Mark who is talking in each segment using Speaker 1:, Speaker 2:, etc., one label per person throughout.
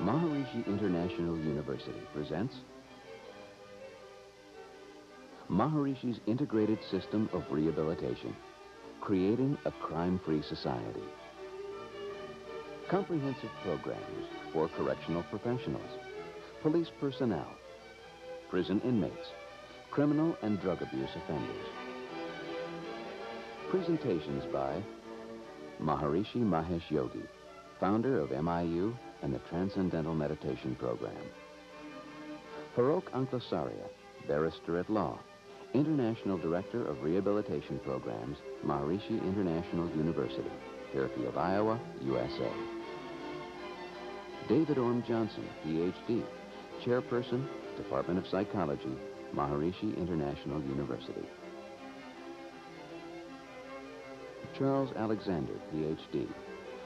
Speaker 1: Maharishi International University presents Maharishi's integrated system of rehabilitation, creating a crime-free society. Comprehensive programs for correctional professionals, police personnel, prison inmates, criminal and drug abuse offenders. Presentations by Maharishi Mahesh Yogi, founder of MIU and the Transcendental Meditation Program. Farokh Anklasaria, barrister at law, International Director of Rehabilitation Programs, Maharishi International University, Fairfield, Iowa, USA. David Orm Johnson, PhD, Chairperson, Department of Psychology, Maharishi International University. Charles Alexander, PhD,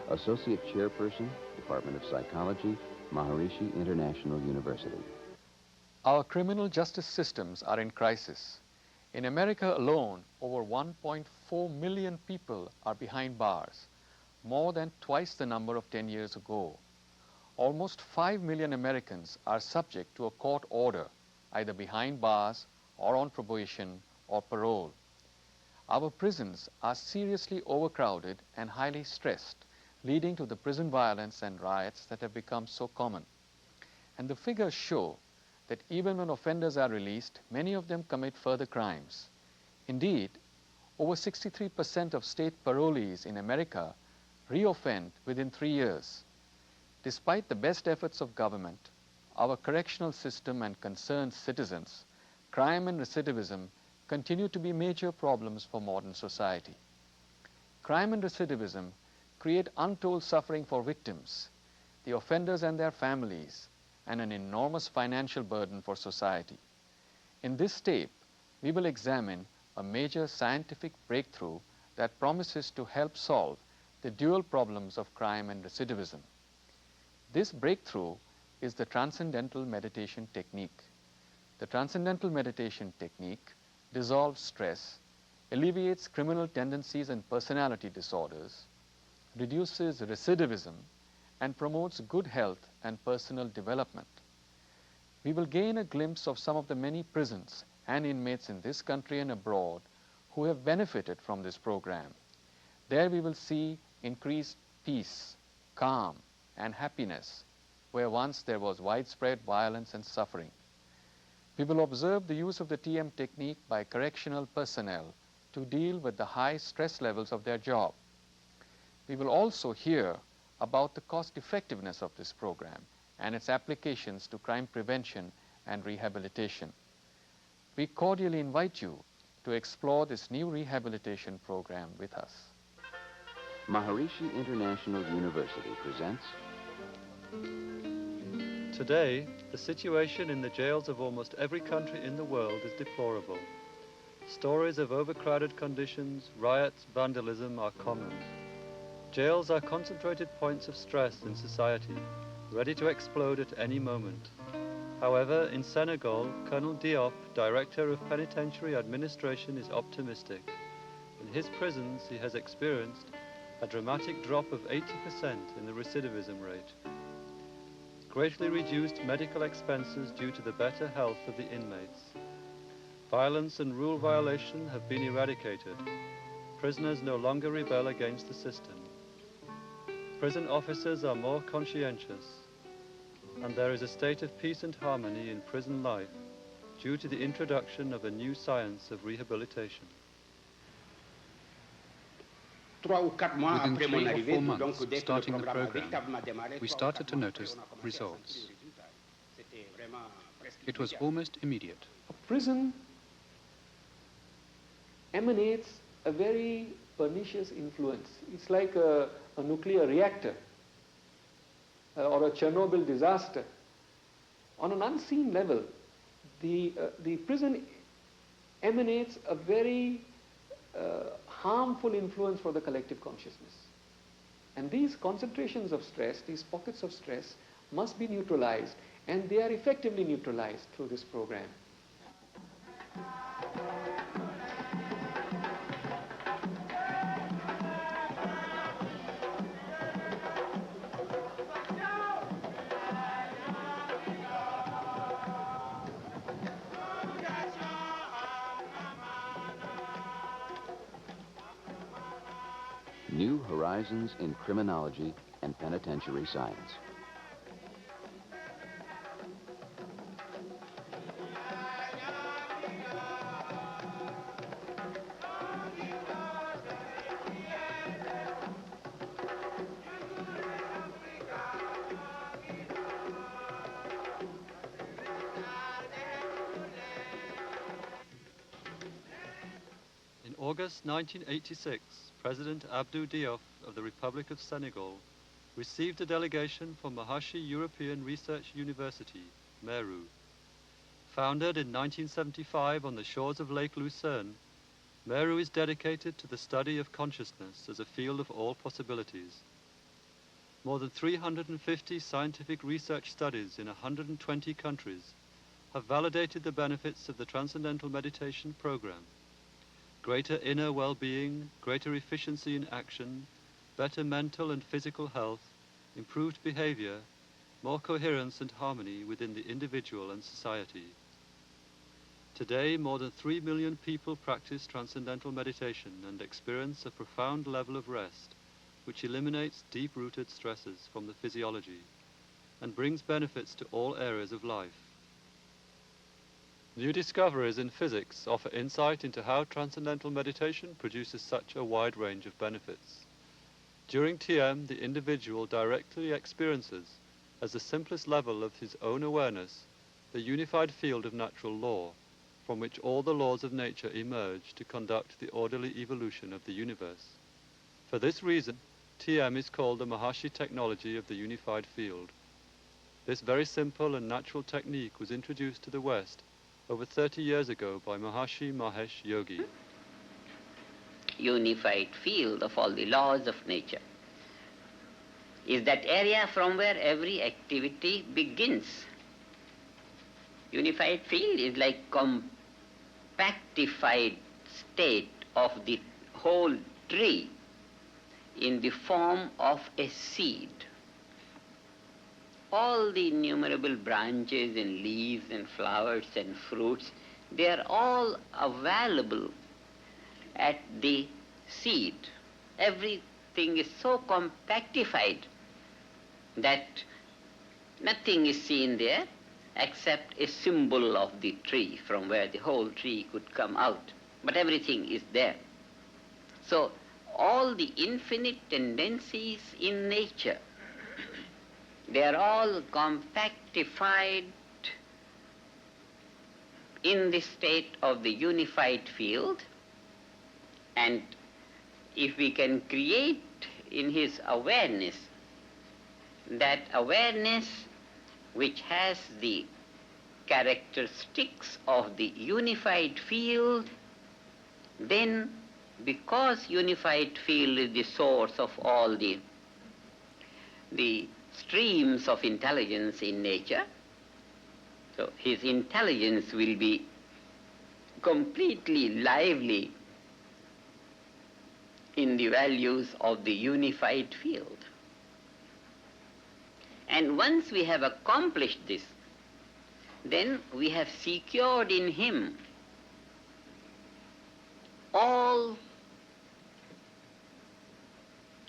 Speaker 1: Associate Chairperson, Department of Psychology, Maharishi International University.
Speaker 2: Our criminal justice systems are in crisis. In America alone, over 1.4 million people are behind bars, more than twice the number of 10 years ago. Almost 5 million Americans are subject to a court order, either behind bars or on probation or parole. Our prisons are seriously overcrowded and highly stressed, leading to the prison violence and riots that have become so common. And the figures show that even when offenders are released, many of them commit further crimes. Indeed, over 63% of state parolees in America reoffend within 3 years. Despite the best efforts of government, our correctional system and concerned citizens, crime and recidivism continue to be major problems for modern society. Crime and recidivism create untold suffering for victims, the offenders and their families, and an enormous financial burden for society. In this tape, we will examine a major scientific breakthrough that promises to help solve the dual problems of crime and recidivism. This breakthrough is the transcendental meditation technique. The transcendental meditation technique dissolves stress, alleviates criminal tendencies and personality disorders, reduces recidivism, and promotes good health and personal development. We will gain a glimpse of some of the many prisons and inmates in this country and abroad who have benefited from this program. There we will see increased peace, calm, and happiness, where once there was widespread violence and suffering. We will observe the use of the TM technique by correctional personnel to deal with the high stress levels of their job. We will also hear about the cost effectiveness of this program and its applications to crime prevention and rehabilitation. We cordially invite you to explore this new rehabilitation program with us.
Speaker 1: Maharishi International University presents
Speaker 3: Today, the situation in the jails of almost every country in the world is deplorable. Stories of overcrowded conditions, riots, vandalism are common. Jails are concentrated points of stress in society, ready to explode at any moment. However, in Senegal, Colonel Diop, Director of Penitentiary Administration, is optimistic. In his prisons, he has experienced a dramatic drop of 80% in the recidivism rate. Greatly reduced medical expenses due to the better health of the inmates. Violence and rule violation have been eradicated. Prisoners no longer rebel against the system. Prison officers are more conscientious, and there is a state of peace and harmony in prison life due to the introduction of a new science of rehabilitation.
Speaker 4: Within 3 or 4 months of starting the program, we started to notice results. It was almost immediate.
Speaker 2: A prison emanates a very pernicious influence. It's like a nuclear reactor or a Chernobyl disaster. On an unseen level, the prison emanates a very harmful influence for the collective consciousness. And these concentrations of stress, these pockets of stress, must be neutralized, and they are effectively neutralized through this program.
Speaker 1: New Horizons in Criminology and Penitentiary Science.
Speaker 3: In August 1986, President Abdou Diouf of the Republic of Senegal received a delegation from Hashi Research University MERU. Founded in 1975 on the shores of Lake Lucerne, MERU is dedicated to the study of consciousness as a field of all possibilities. More than 350 scientific research studies in 120 countries have validated the benefits of the Transcendental Meditation program. Greater inner well-being, greater efficiency in action, better mental and physical health, improved behavior, more coherence and harmony within the individual and society. Today, more than 3 million people practice transcendental meditation and experience a profound level of rest, which eliminates deep-rooted stresses from the physiology and brings benefits to all areas of life. New discoveries in physics offer insight into how transcendental meditation produces such a wide range of benefits. During TM, the individual directly experiences, as the simplest level of his own awareness, the unified field of natural law, from which all the laws of nature emerge to conduct the orderly evolution of the universe. For this reason, TM is called the Maharishi technology of the unified field. This very simple and natural technique was introduced to the West over 30 years ago by Maharishi Mahesh Yogi.
Speaker 5: Unified field of all the laws of nature is that area from where every activity begins. Unified field is like compactified state of the whole tree in the form of a seed. All the innumerable branches and leaves and flowers and fruits, they are all available at the seed. Everything is so compactified that nothing is seen there except a symbol of the tree from where the whole tree could come out. But everything is there. So all the infinite tendencies in nature, they are all compactified in the state of the unified field, and if we can create in his awareness that awareness which has the characteristics of the unified field, then because unified field is the source of all the streams of intelligence in nature, so his intelligence will be completely lively in the values of the unified field. And once we have accomplished this, then we have secured in him all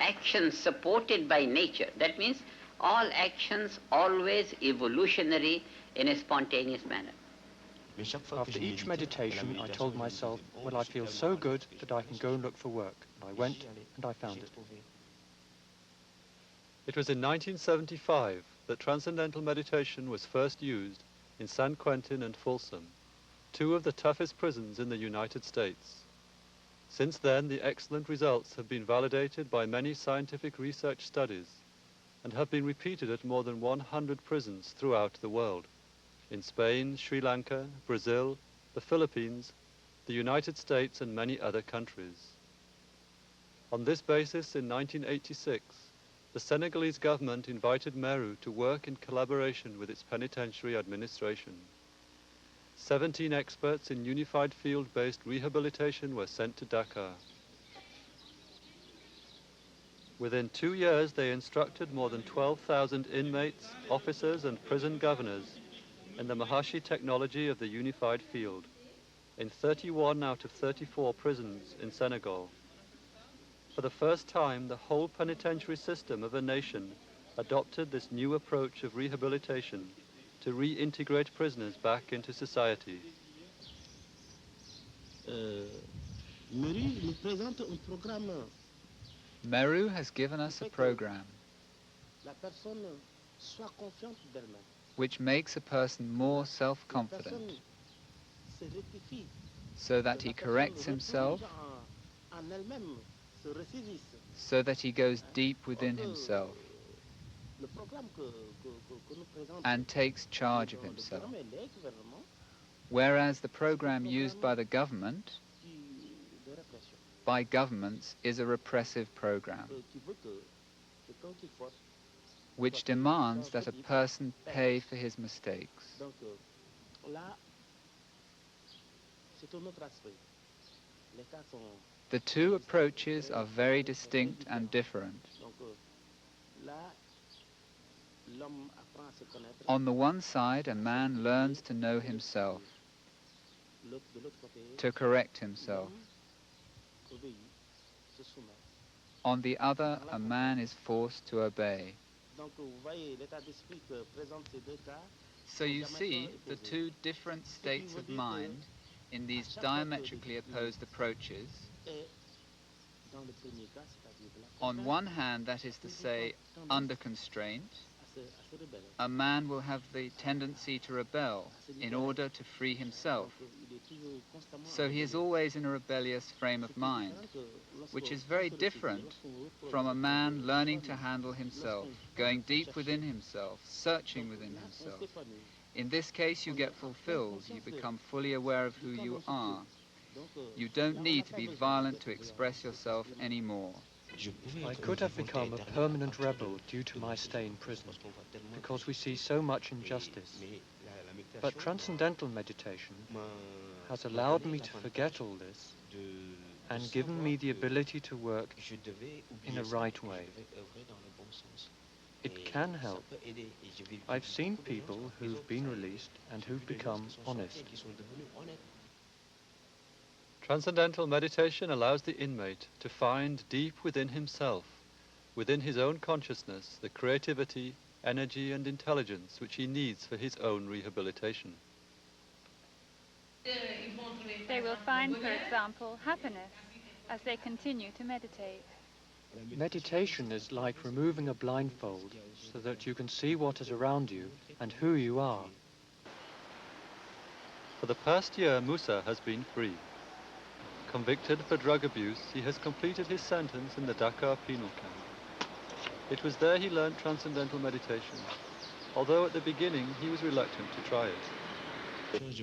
Speaker 5: actions supported by nature. That means all actions always evolutionary in a spontaneous manner.
Speaker 6: After each meditation, I told myself, well, I feel so good that I can go and look for work. And I went and I found it.
Speaker 3: It was in 1975 that transcendental meditation was first used in San Quentin and Folsom, two of the toughest prisons in the United States. Since then, the excellent results have been validated by many scientific research studies and have been repeated at more than 100 prisons throughout the world, in Spain, Sri Lanka, Brazil, the Philippines, the United States, and many other countries. On this basis, in 1986, the Senegalese government invited MERU to work in collaboration with its penitentiary administration. 17 experts in unified field-based rehabilitation were sent to Dakar. Within 2 years, they instructed more than 12,000 inmates, officers, and prison governors in the Maharishi technology of the unified field in 31 out of 34 prisons in Senegal. For the first time, the whole penitentiary system of a nation adopted this new approach of rehabilitation to reintegrate prisoners back into society.
Speaker 7: MERU has given us a program which makes a person more self-confident so that he corrects himself, so that he goes deep within himself and takes charge of himself. Whereas the program used by the government, by governments, is a repressive program which demands that a person pay for his mistakes. The two approaches are very distinct and different. On the one side, a man learns to know himself, to correct himself. On the other, a man is forced to obey. So you see the two different states of mind in these diametrically opposed approaches. On one hand, that is to say, under constraint, a man will have the tendency to rebel in order to free himself. So he is always in a rebellious frame of mind, which is very different from a man learning to handle himself, going deep within himself, searching within himself. In this case, you get fulfilled. You become fully aware of who you are. You don't need to be violent to express yourself anymore.
Speaker 6: I could have become a permanent rebel due to my stay in prison, because we see so much injustice. But transcendental meditation has allowed me to forget all this and given me the ability to work in a right way. It can help. I've seen people who've been released and who've become honest.
Speaker 3: Transcendental meditation allows the inmate to find deep within himself, within his own consciousness, the creativity, energy and intelligence which he needs for his own rehabilitation.
Speaker 8: They will find, for example, happiness as they continue to meditate.
Speaker 6: Meditation is like removing a blindfold so that you can see what is around you and who you are.
Speaker 3: For the past year, Musa has been free. Convicted for drug abuse, he has completed his sentence in the Dakar penal camp. It was there he learned transcendental meditation, although at the beginning he was reluctant to try it.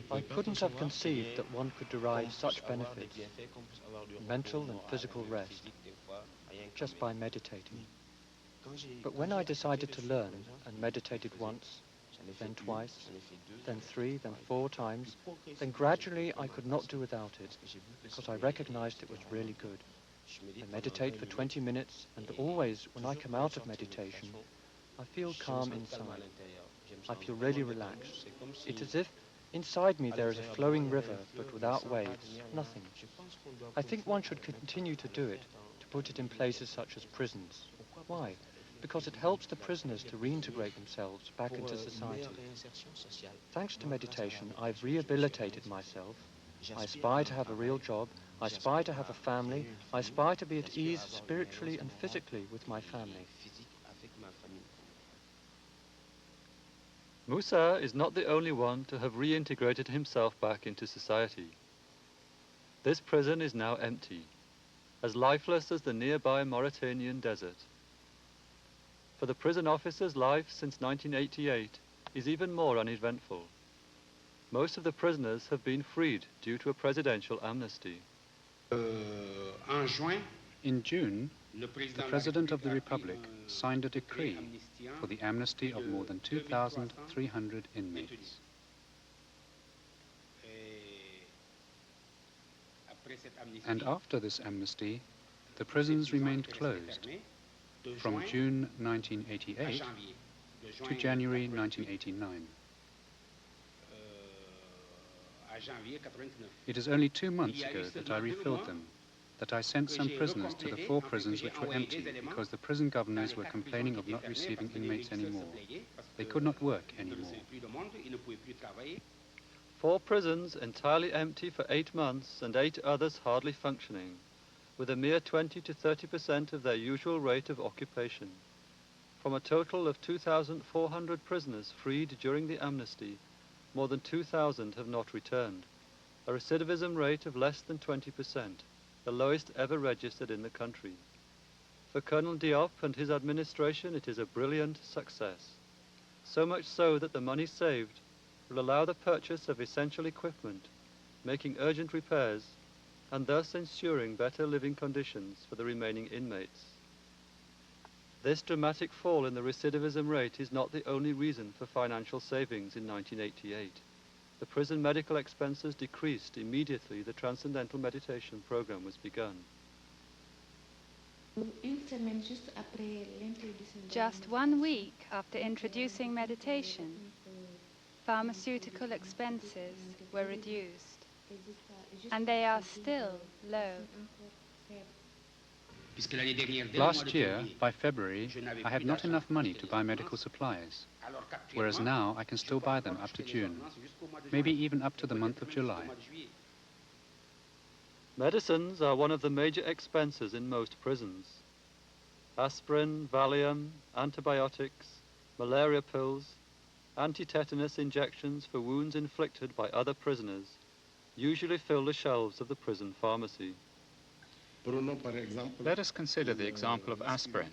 Speaker 6: I couldn't have conceived that one could derive such benefits, mental and physical rest, just by meditating. But when I decided to learn and meditated once, then twice, then 3, then 4 times, then gradually I could not do without it, because I recognized it was really good. I meditate for 20 minutes, and always when I come out of meditation, I feel calm inside. I feel really relaxed. It's as if inside me there is a flowing river, but without waves, nothing. I think one should continue to do it, to put it in places such as prisons. Why? Because it helps the prisoners to reintegrate themselves back into society. Thanks to meditation, I've rehabilitated myself. I aspire to have a real job. I aspire to have a family. I aspire to be at ease spiritually and physically with my family.
Speaker 3: Musa is not the only one to have reintegrated himself back into society. This prison is now empty, as lifeless as the nearby Mauritanian desert. For the prison officers, life since 1988 is even more uneventful. Most of the prisoners have been freed due to a presidential amnesty.
Speaker 4: In June, the President of the Republic signed a decree for the amnesty of more than 2,300 inmates. And after this amnesty, the prisons remained closed from June 1988 to January 1989. It is only 2 months ago that I refilled them, that I sent some prisoners to the 4 prisons which were empty because the prison governors were complaining of not receiving inmates anymore. They could not work anymore.
Speaker 3: 4 prisons entirely empty for 8 months and 8 others hardly functioning, with a mere 20 to 30% of their usual rate of occupation. From a total of 2,400 prisoners freed during the amnesty, more than 2,000 have not returned, a recidivism rate of less than 20%, the lowest ever registered in the country. For Colonel Diop and his administration, it is a brilliant success. So much so that the money saved will allow the purchase of essential equipment, making urgent repairs, and thus ensuring better living conditions for the remaining inmates. This dramatic fall in the recidivism rate is not the only reason for financial savings in 1988. The prison medical expenses decreased immediately the transcendental meditation program was begun.
Speaker 8: Just 1 week after introducing meditation, pharmaceutical expenses were reduced, and they are still low.
Speaker 4: Last year, by February, I had not enough money to buy medical supplies, whereas now I can still buy them up to June, maybe even up to the month of July.
Speaker 3: Medicines are one of the major expenses in most prisons. Aspirin, Valium, antibiotics, malaria pills, anti-tetanus injections for wounds inflicted by other prisoners usually fill the shelves of the prison pharmacy.
Speaker 4: Let us consider the example of aspirin.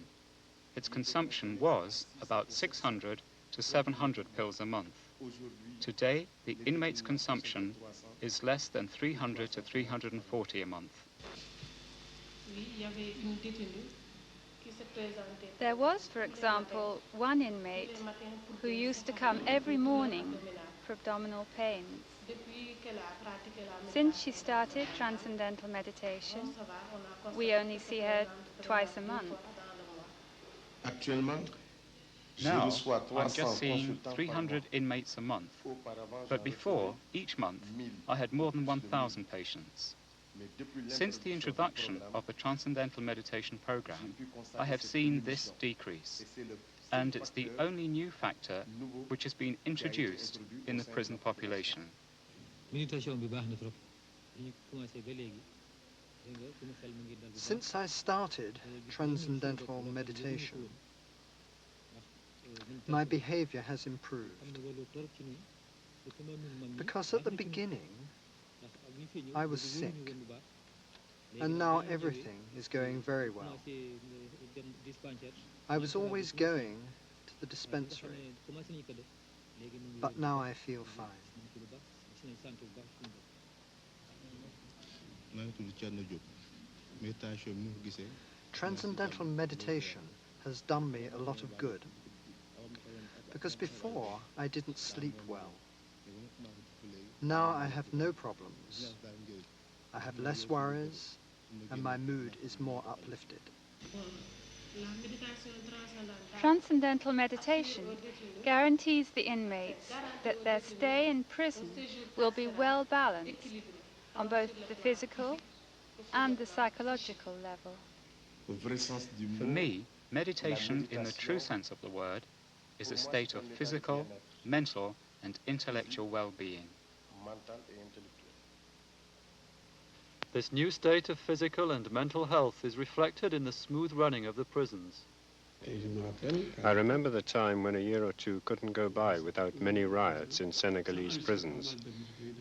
Speaker 4: Its consumption was about 600 to 700 pills a month. Today, the inmate's consumption is less than 300 to 340 a month.
Speaker 8: There was, for example, one inmate who used to come every morning for abdominal pains. Since she started transcendental meditation, we only see her twice a month.
Speaker 4: Now, I'm just seeing 300 inmates a month, but before, each month, I had more than 1,000 patients. Since the introduction of the Transcendental Meditation program, I have seen this decrease, and it's the only new factor which has been introduced in the prison population.
Speaker 9: Since I started transcendental meditation, my behavior has improved. Because at the beginning, I was sick, and now everything is going very well. I was always going to the dispensary, but now I feel fine. Transcendental meditation has done me a lot of good, because before I didn't sleep well. Now I have no problems. I have less worries, and my mood is more uplifted.
Speaker 8: Transcendental meditation guarantees the inmates that their stay in prison will be well balanced on both the physical and the psychological level.
Speaker 4: For me, meditation in the true sense of the word is a state of physical, mental, and intellectual well-being.
Speaker 3: This new state of physical and mental health is reflected in the smooth running of the prisons.
Speaker 10: I remember the time when a year or two couldn't go by without many riots in Senegalese prisons.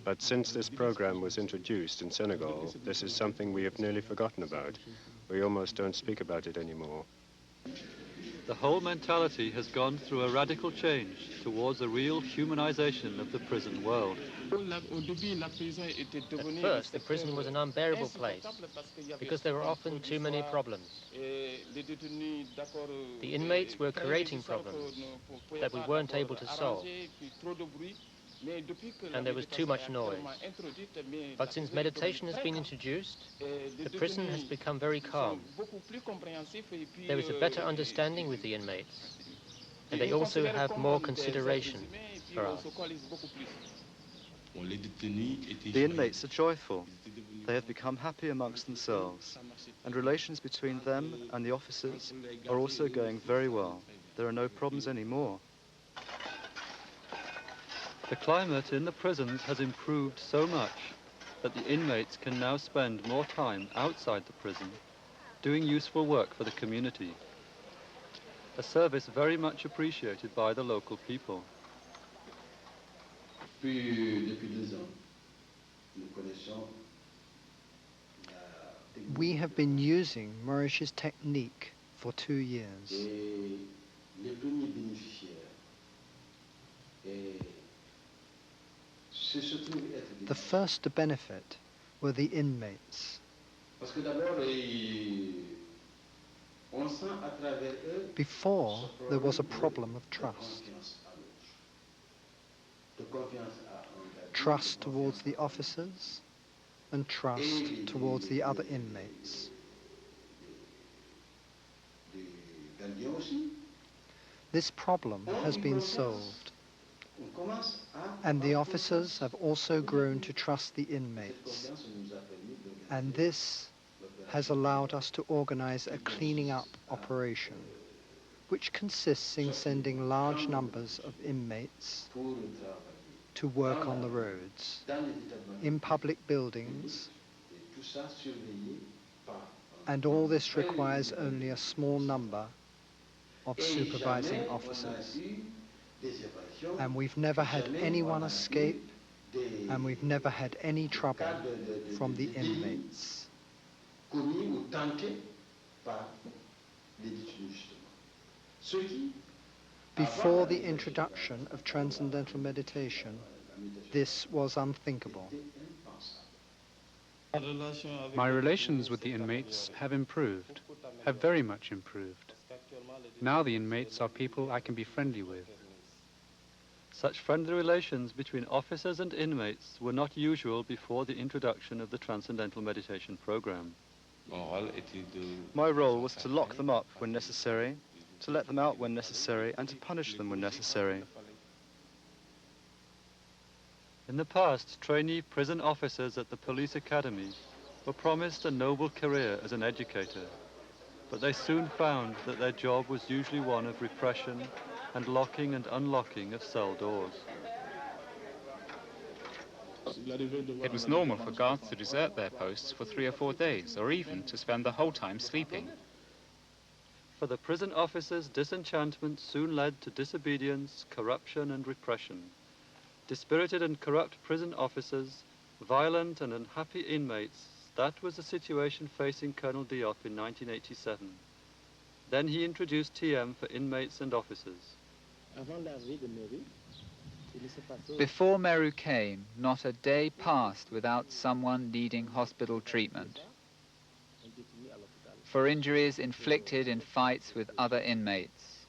Speaker 10: But since this program was introduced in Senegal, this is something we have nearly forgotten about. We almost don't speak about it anymore.
Speaker 3: The whole mentality has gone through a radical change towards a real humanization of the prison world.
Speaker 11: At first, the prison was an unbearable place because there were often too many problems. The inmates were creating problems that we weren't able to solve, and there was too much noise. But since meditation has been introduced, the prison has become very calm. There is a better understanding with the inmates, and they also have more consideration for us.
Speaker 3: The inmates are joyful. They have become happy amongst themselves, and relations between them and the officers are also going very well. There are no problems anymore. The climate in the prisons has improved so much that the inmates can now spend more time outside the prison doing useful work for the community, a service very much appreciated by the local people.
Speaker 9: We have been using Maharish's technique for 2 years. The first to benefit were the inmates. Before, there was a problem of trust. Trust towards the officers and trust towards the other inmates. This problem has been solved, and the officers have also grown to trust the inmates, and this has allowed us to organize a cleaning up operation, which consists in sending large numbers of inmates to work on the roads, in public buildings, and all this requires only a small number of supervising officers. And we've never had anyone escape, and we've never had any trouble from the inmates. Before the introduction of transcendental meditation, this was unthinkable.
Speaker 12: My relations with the inmates have improved, have very much improved. Now the inmates are people I can be friendly with.
Speaker 3: Such friendly relations between officers and inmates were not usual before the introduction of the Transcendental Meditation program. My role was to lock them up when necessary, to let them out when necessary, and to punish them when necessary. In the past, trainee prison officers at the police academy were promised a noble career as an educator, but they soon found that their job was usually one of repression and locking and unlocking of cell doors.
Speaker 4: It was normal for guards to desert their posts for 3 or 4 days, or even to spend the whole time sleeping.
Speaker 3: For the prison officers, disenchantment soon led to disobedience, corruption, and repression. Dispirited and corrupt prison officers, violent and unhappy inmates, that was the situation facing Colonel Diop in 1987. Then he introduced TM for inmates and officers.
Speaker 7: Before MERU came, not a day passed without someone needing hospital treatment for injuries inflicted in fights with other inmates.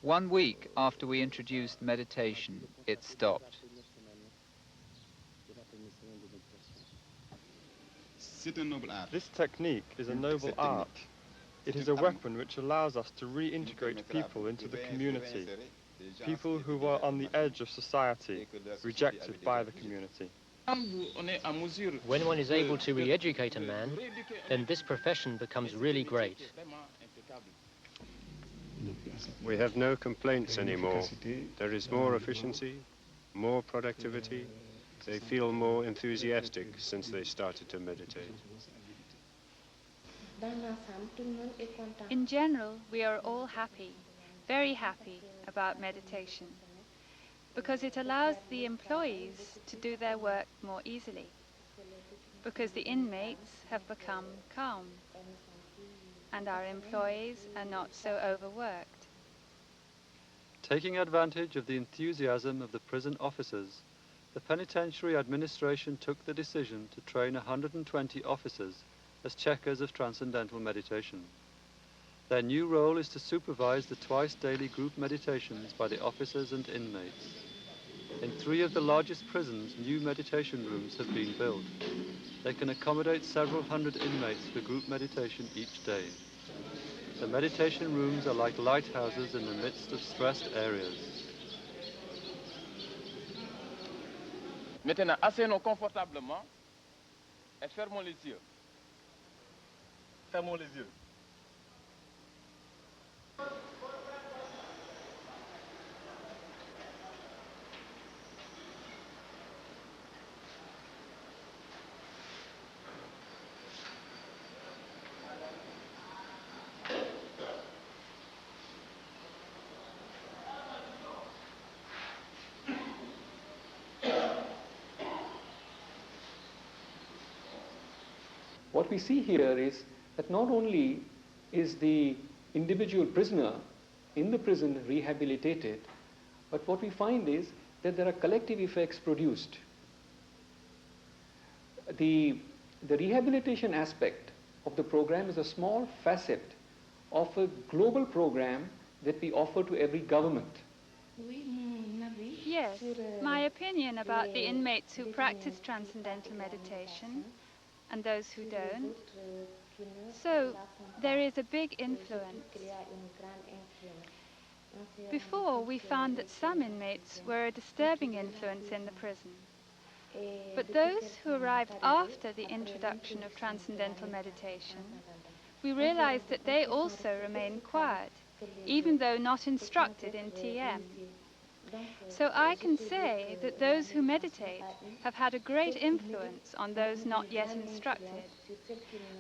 Speaker 7: One week after we introduced meditation, it stopped.
Speaker 13: This technique is a noble art. It is a weapon which allows us to reintegrate people into the community, people who were on the edge of society, rejected by the community.
Speaker 11: When one is able to re-educate a man, then this profession becomes really great.
Speaker 10: We have no complaints anymore. There is more efficiency, more productivity. They feel more enthusiastic since they started to meditate.
Speaker 8: In general, we are all happy, very happy about meditation, because it allows the employees to do their work more easily, because the inmates have become calm, and our employees are not so overworked.
Speaker 3: Taking advantage of the enthusiasm of the prison officers, the penitentiary administration took the decision to train 120 officers as checkers of transcendental meditation. Their new role is to supervise the twice-daily group meditations by the officers and inmates. In 3 of the largest prisons, new meditation rooms have been built. They can accommodate several hundred inmates for group meditation each day. The meditation rooms are like lighthouses in the midst of stressed areas.
Speaker 14: Maintenant, asseyons-nous confortablement et fermons les yeux. Fermons les yeux.
Speaker 2: What we see here is that not only is the individual prisoner in the prison rehabilitated, but what we find is that there are collective effects produced. The rehabilitation aspect of the program is a small facet of a global program that we offer to every government.
Speaker 8: Yes, my opinion about the inmates who practice transcendental meditation and those who don't. So there is a big influence. Before, we found that some inmates were a disturbing influence in the prison. But those who arrived after the introduction of transcendental meditation, we realized that they also remain quiet, even though not instructed in TM. So I can say that those who meditate have had a great influence on those not yet instructed.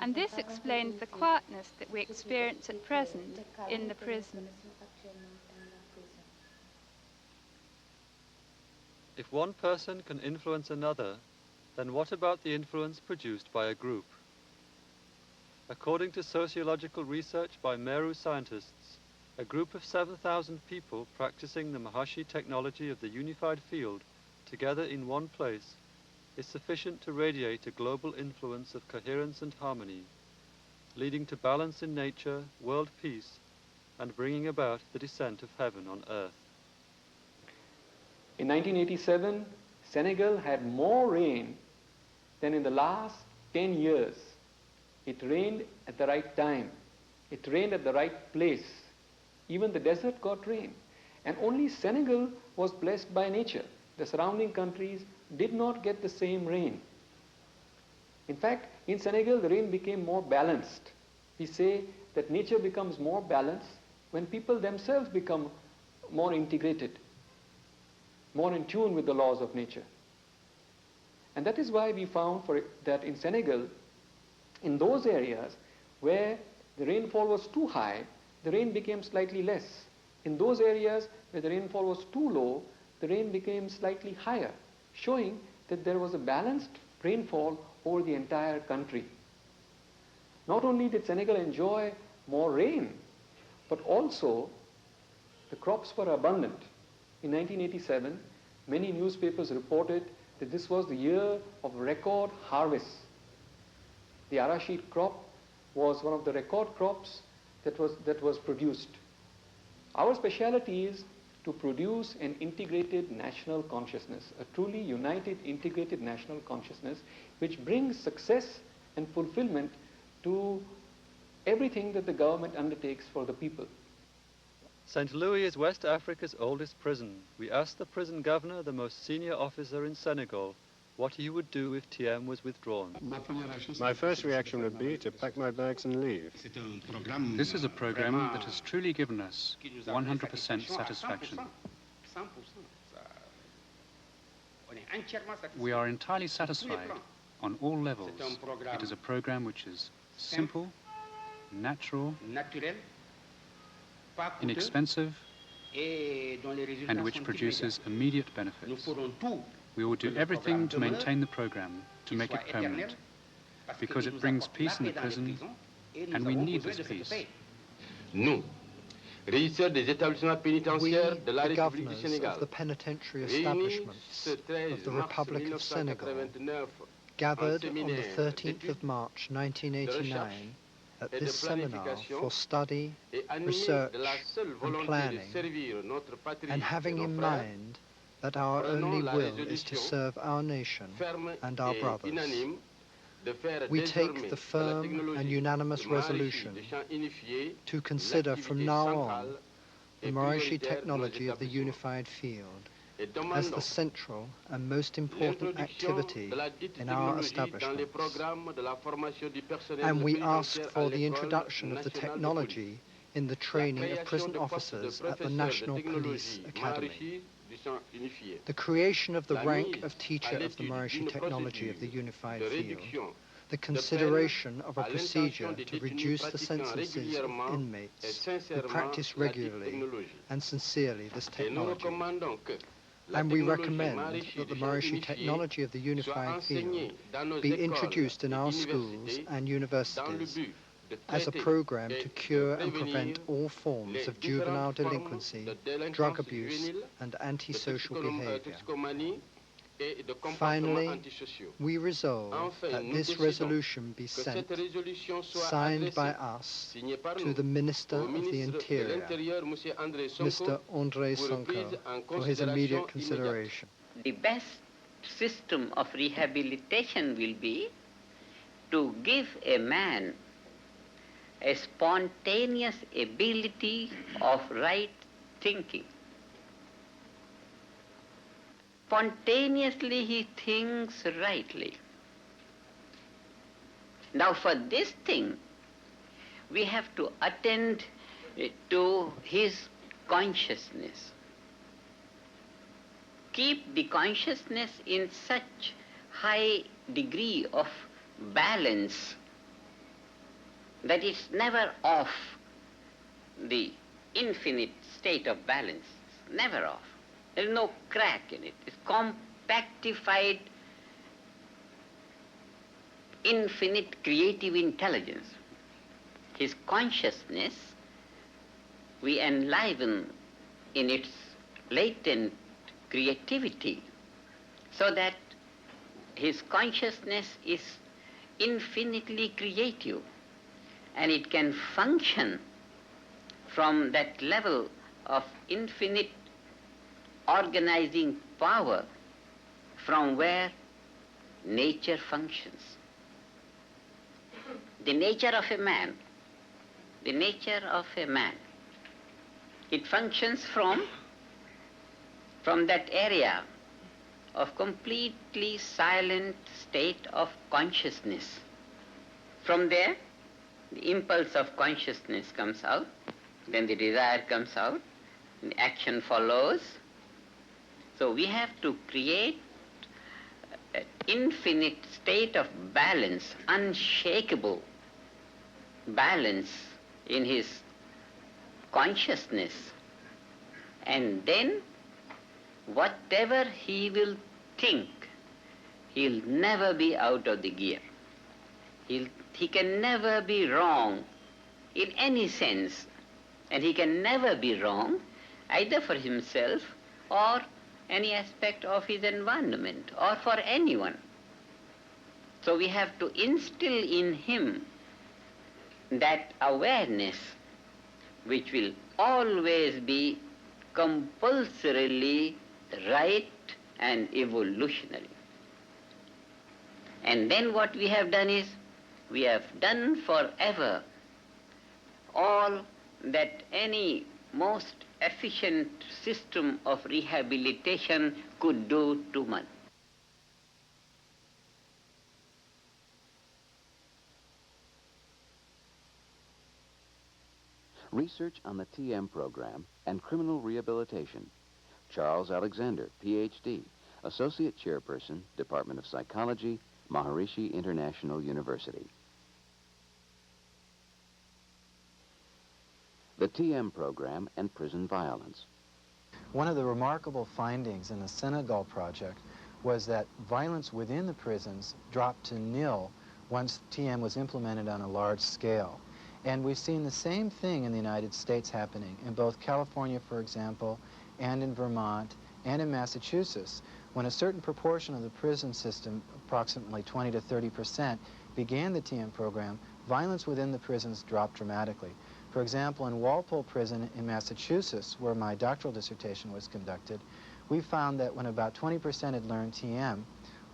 Speaker 8: And this explains the quietness that we experience at present in the prison.
Speaker 3: If one person can influence another, then what about the influence produced by a group? According to sociological research by MERU scientists, a group of 7,000 people practicing the Maharishi technology of the unified field together in one place is sufficient to radiate a global influence of coherence and harmony, leading to balance in nature, world peace, and bringing about the descent of heaven on earth.
Speaker 2: In 1987, Senegal had more rain than in the last 10 years. It rained at the right time. It rained at the right place. Even the desert got rain. And only Senegal was blessed by nature. The surrounding countries did not get the same rain. In fact, in Senegal, the rain became more balanced. We say that nature becomes more balanced when people themselves become more integrated, more in tune with the laws of nature. And that is why we found that in Senegal, in those areas where the rainfall was too high, the rain became slightly less. In those areas where the rainfall was too low, the rain became slightly higher, showing that there was a balanced rainfall over the entire country. Not only did Senegal enjoy more rain, but also the crops were abundant. In 1987, many newspapers reported that this was the year of record harvests. The arachiid crop was one of the record crops that was produced. Our specialty is to produce an integrated national consciousness, a truly united, integrated national consciousness, which brings success and fulfillment to everything that the government undertakes for the people.
Speaker 3: St. Louis is West Africa's oldest prison. We asked the prison governor, the most senior officer in Senegal, what he would do if TM was withdrawn.
Speaker 10: My first reaction would be to pack my bags and leave.
Speaker 12: This is a program that has truly given us 100% satisfaction. We are entirely satisfied on all levels. It is a program which is simple, natural, inexpensive, and which produces immediate benefits. We will do everything to maintain the program, to make it permanent, because it brings peace in the prison, and we need this peace.
Speaker 14: Nous, régisseurs des établissements pénitentiaires de la République du Sénégal,
Speaker 9: of the penitentiary establishments of the Republic of Senegal, gathered on the 13th of March 1989 at this seminar for study, research and planning, and having in mind that our only will is to serve our nation and our brothers. we take the firm and unanimous resolution to consider from now on the Maharishi technology of the unified field as the central and most important activity in our establishments. And we ask for the introduction of the technology in the training of prison officers at the National Police Academy. The creation of the rank of teacher of the Maharishi technology of the unified field, the consideration of a procedure to reduce the censuses of inmates who practice regularly and sincerely this technology. And we recommend that the Maharishi technology of the unified field be introduced in our schools and universities as a program to cure and prevent all forms of juvenile delinquency, drug abuse, and antisocial behavior. Finally, we resolve that this resolution be sent, signed by us, to the Minister of the Interior, Mr. André Sonko, for his immediate consideration.
Speaker 5: The best system of rehabilitation will be to give a man a spontaneous ability of right thinking. Spontaneously he thinks rightly. Now for this thing, we have to attend to his consciousness. Keep the consciousness in such high degree of balance that it's never off the infinite state of balance, never off. There is no crack in it. It's compactified, infinite creative intelligence. His consciousness we enliven in its latent creativity so that his consciousness is infinitely creative and it can function from that level of infinite organizing power from where nature functions. The nature of a man, it functions from that area of completely silent state of consciousness. From there, the impulse of consciousness comes out, then the desire comes out, and the action follows. So we have to create an infinite state of balance, unshakable balance in his consciousness. And then whatever he will think, he'll never be out of the gear. He can never be wrong in any sense, and he can never be wrong either for himself or any aspect of his environment or for anyone. So we have to instill in him that awareness which will always be compulsorily right and evolutionary. And then what we have done is, we have done forever all that any most efficient system of rehabilitation could do to man.
Speaker 1: Research on the TM program and criminal rehabilitation. Charles Alexander, Ph.D., Associate Chairperson, Department of Psychology, Maharishi International University. The TM program and prison violence.
Speaker 15: One of the remarkable findings in the Senegal project was that violence within the prisons dropped to nil once TM was implemented on a large scale. And we've seen the same thing in the United States happening in both California, for example, and in Vermont, and in Massachusetts. When a certain proportion of the prison system, approximately 20 to 30%, began the TM program, violence within the prisons dropped dramatically. For example, in Walpole Prison in Massachusetts, where my doctoral dissertation was conducted, we found that when about 20% had learned TM,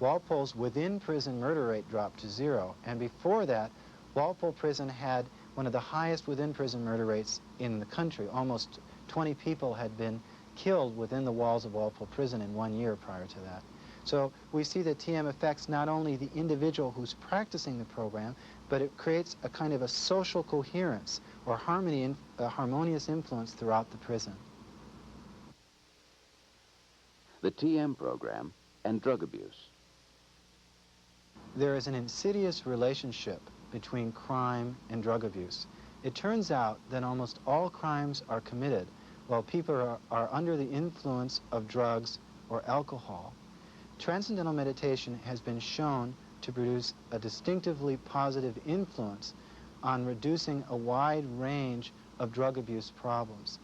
Speaker 15: Walpole's within-prison murder rate dropped to 0, and before that, Walpole Prison had one of the highest within-prison murder rates in the country. Almost 20 people had been killed within the walls of Walpole Prison in 1 year prior to that. So we see that TM affects not only the individual who's practicing the program, but it creates a kind of a social coherence or harmony, a harmonious influence throughout the prison.
Speaker 1: The TM program and drug abuse.
Speaker 15: There is an insidious relationship between crime and drug abuse. It turns out that almost all crimes are committed while people are under the influence of drugs or alcohol. Transcendental meditation has been shown to produce a distinctively positive influence on reducing a wide range of drug abuse problems.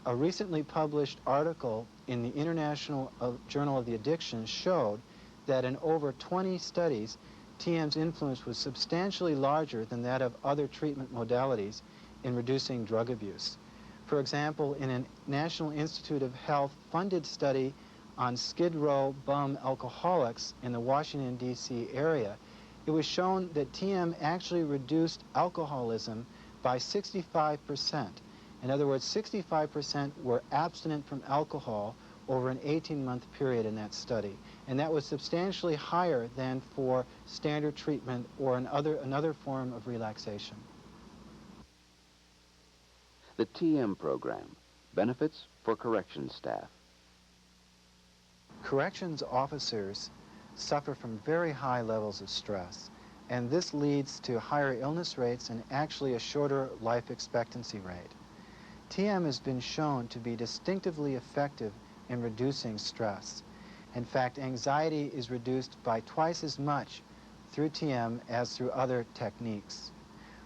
Speaker 15: A recently published article in the International Journal of the Addiction showed that in over 20 studies, TM's influence was substantially larger than that of other treatment modalities in reducing drug abuse. For example, in a National Institute of Health funded study on Skid Row bum alcoholics in the Washington, D.C. area, it was shown that TM actually reduced alcoholism by 65%. In other words, 65% were abstinent from alcohol over an 18-month period in that study. And that was substantially higher than for standard treatment or another form of relaxation.
Speaker 1: The TM program, benefits for corrections staff.
Speaker 15: Corrections officers suffer from very high levels of stress, and this leads to higher illness rates and actually a shorter life expectancy rate. TM has been shown to be distinctively effective in reducing stress. In fact, anxiety is reduced by twice as much through TM as through other techniques.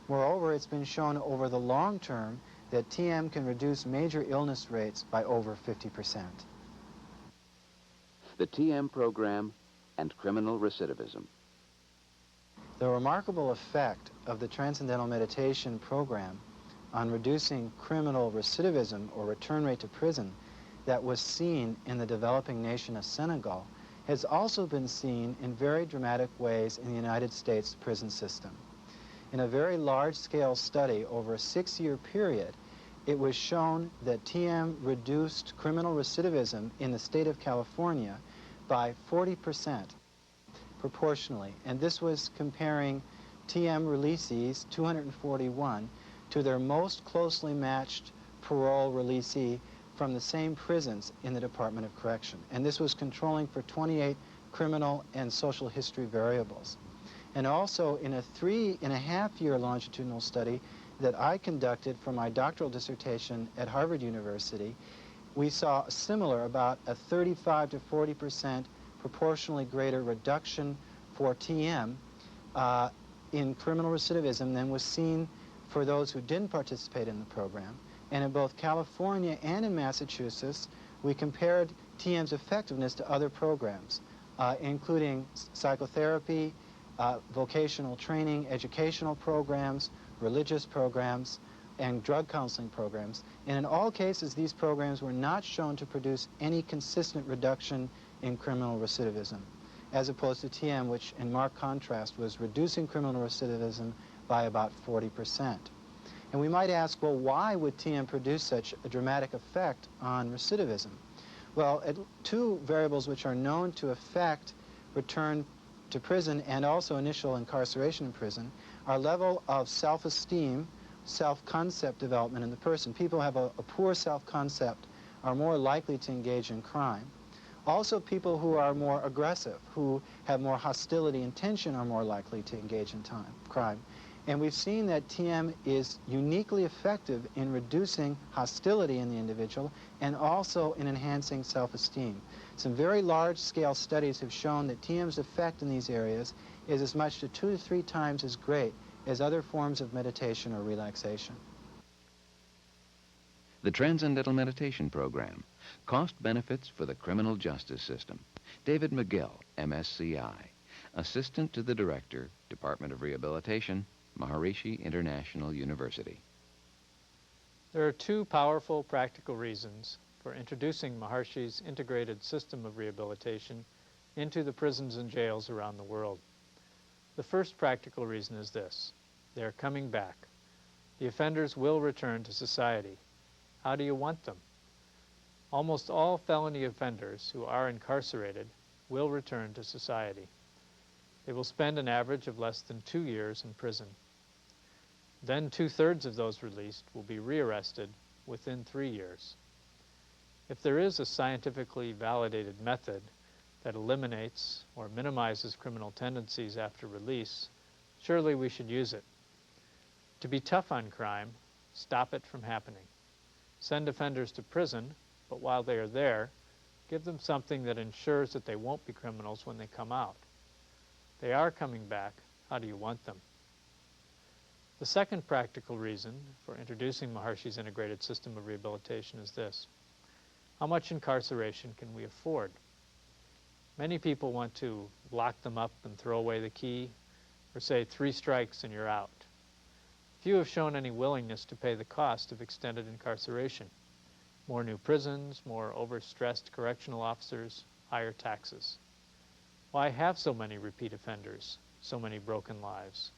Speaker 15: Moreover, it's been shown over the long term that TM can reduce major illness rates by over 50%.
Speaker 1: The TM program and criminal recidivism.
Speaker 15: The remarkable effect of the Transcendental Meditation program on reducing criminal recidivism or return rate to prison that was seen in the developing nation of Senegal has also been seen in very dramatic ways in the United States prison system. In a very large-scale study over a 6-year period, it was shown that TM reduced criminal recidivism in the state of California by 40% proportionally. And this was comparing TM releasees, 241, to their most closely matched parole releasee from the same prisons in the Department of Correction. And this was controlling for 28 criminal and social history variables. And also in a 3.5-year longitudinal study that I conducted for my doctoral dissertation at Harvard University, we saw a similar, about a 35 to 40% proportionally greater reduction for TM in criminal recidivism than was seen for those who didn't participate in the program. And in both California and in Massachusetts, we compared TM's effectiveness to other programs, including psychotherapy, vocational training, educational programs, religious programs, and drug counseling programs. And in all cases, these programs were not shown to produce any consistent reduction in criminal recidivism, as opposed to TM, which in marked contrast was reducing criminal recidivism by about 40%. And we might ask, well, why would TM produce such a dramatic effect on recidivism? Well, two variables which are known to affect return to prison and also initial incarceration in prison are level of self-esteem, self-concept development in the person. People who have a poor self-concept are more likely to engage in crime. Also, people who are more aggressive, who have more hostility and tension, are more likely to engage in crime. And we've seen that TM is uniquely effective in reducing hostility in the individual and also in enhancing self-esteem. Some very large-scale studies have shown that TM's effect in these areas is as much as 2 to 3 times as great as other forms of meditation or relaxation.
Speaker 1: The Transcendental Meditation Program, cost benefits for the criminal justice system. David McGill, MSCI, Assistant to the Director, Department of Rehabilitation, Maharishi International University.
Speaker 16: There are 2 powerful practical reasons for introducing Maharishi's integrated system of rehabilitation into the prisons and jails around the world. The first practical reason is this: they are coming back. The offenders will return to society. How do you want them? Almost all felony offenders who are incarcerated will return to society. They will spend an average of less than 2 years in prison. Then 2/3 of those released will be rearrested within 3 years. If there is a scientifically validated method that eliminates or minimizes criminal tendencies after release, surely we should use it. To be tough on crime, stop it from happening. Send offenders to prison, but while they are there, give them something that ensures that they won't be criminals when they come out. They are coming back. How do you want them? The second practical reason for introducing Maharishi's integrated system of rehabilitation is this: how much incarceration can we afford? Many people want to lock them up and throw away the key, or say 3 strikes and you're out. Few have shown any willingness to pay the cost of extended incarceration. More new prisons, more overstressed correctional officers, higher taxes. Why have so many repeat offenders, so many broken lives?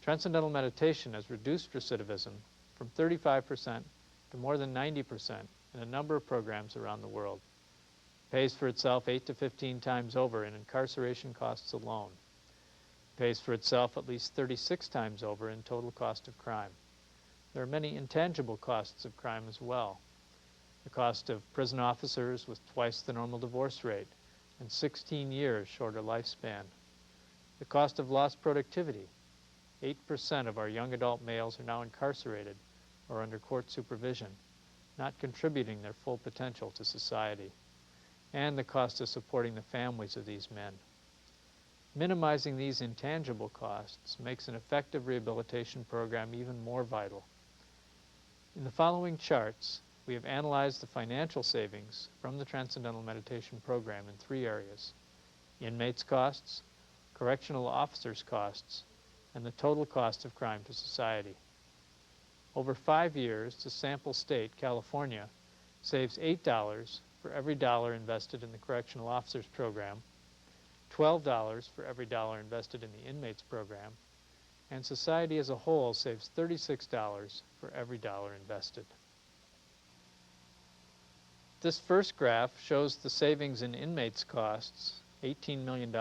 Speaker 16: Transcendental meditation has reduced recidivism from 35% to more than 90% in a number of programs around the world. It pays for itself 8 to 15 times over in incarceration costs alone. It pays for itself at least 36 times over in total cost of crime. There are many intangible costs of crime as well. The cost of prison officers with twice the normal divorce rate and 16 years shorter lifespan. The cost of lost productivity. 8% of our young adult males are now incarcerated or under court supervision, not contributing their full potential to society. And the cost of supporting the families of these men. Minimizing these intangible costs makes an effective rehabilitation program even more vital. In the following charts, we have analyzed the financial savings from the Transcendental Meditation program in 3 areas: inmates' costs, correctional officers' costs, and the total cost of crime to society. Over 5 years, the sample state, California, saves $8 for every dollar invested in the correctional officers program, $12 for every dollar invested in the inmates program, and society as a whole saves $36 for every dollar invested. This first graph shows the savings in inmates' costs, $18 million,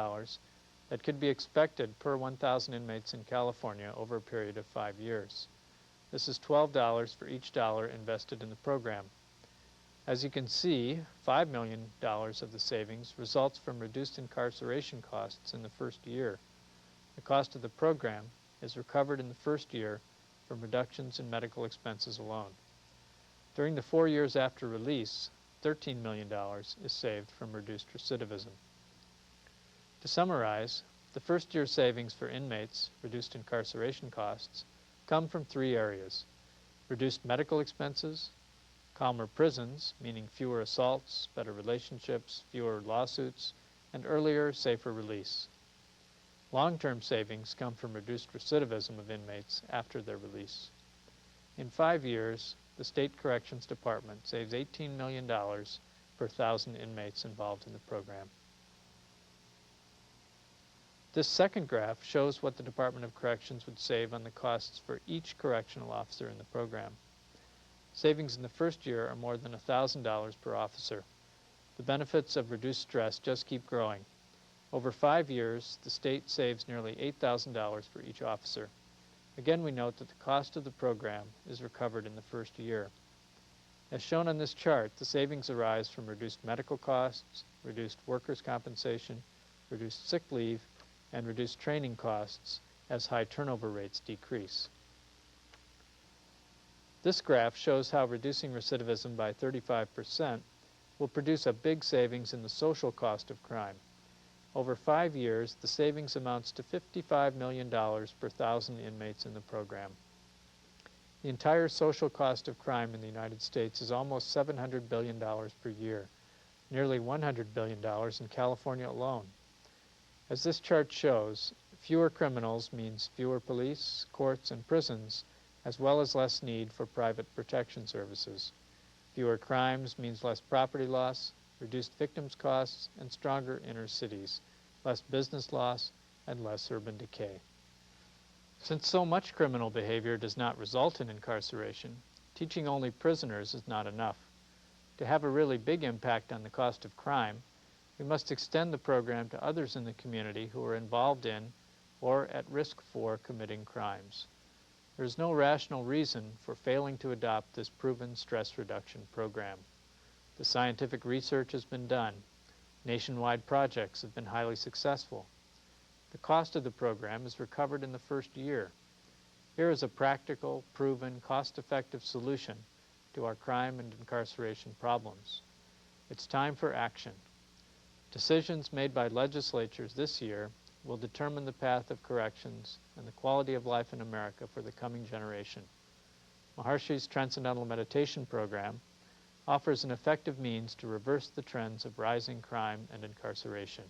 Speaker 16: that could be expected per 1,000 inmates in California over a period of 5 years. This is $12 for each dollar invested in the program. As you can see, $5 million of the savings results from reduced incarceration costs in the first year. The cost of the program is recovered in the first year from reductions in medical expenses alone. During the 4 years after release, $13 million is saved from reduced recidivism. To summarize, the first-year savings for inmates, reduced incarceration costs, come from 3 areas: reduced medical expenses, calmer prisons, meaning fewer assaults, better relationships, fewer lawsuits, and earlier, safer release. Long-term savings come from reduced recidivism of inmates after their release. In 5 years, the State Corrections Department saves $18 million per 1,000 inmates involved in the program. This second graph shows what the Department of Corrections would save on the costs for each correctional officer in the program. Savings in the first year are more than $1,000 per officer. The benefits of reduced stress just keep growing. Over 5 years, the state saves nearly $8,000 for each officer. Again, we note that the cost of the program is recovered in the first year. As shown on this chart, the savings arise from reduced medical costs, reduced workers' compensation, reduced sick leave, and reduced training costs as high turnover rates decrease. This graph shows how reducing recidivism by 35% will produce a big savings in the social cost of crime. Over 5 years, the savings amounts to $55 million per 1,000 inmates in the program. The entire social cost of crime in the United States is almost $700 billion per year, nearly $100 billion in California alone. As this chart shows, fewer criminals means fewer police, courts, and prisons, as well as less need for private protection services. Fewer crimes means less property loss, reduced victims' costs, and stronger inner cities, less business loss, and less urban decay. Since so much criminal behavior does not result in incarceration, teaching only prisoners is not enough. To have a really big impact on the cost of crime, we must extend the program to others in the community who are involved in or at risk for committing crimes. There is no rational reason for failing to adopt this proven stress reduction program. The scientific research has been done. Nationwide projects have been highly successful. The cost of the program is recovered in the first year. Here is a practical, proven, cost-effective solution to our crime and incarceration problems. It's time for action. Decisions made by legislatures this year will determine the path of corrections and the quality of life in America for the coming generation. Maharishi's Transcendental Meditation program offers an effective means to reverse the trends of rising crime and incarceration.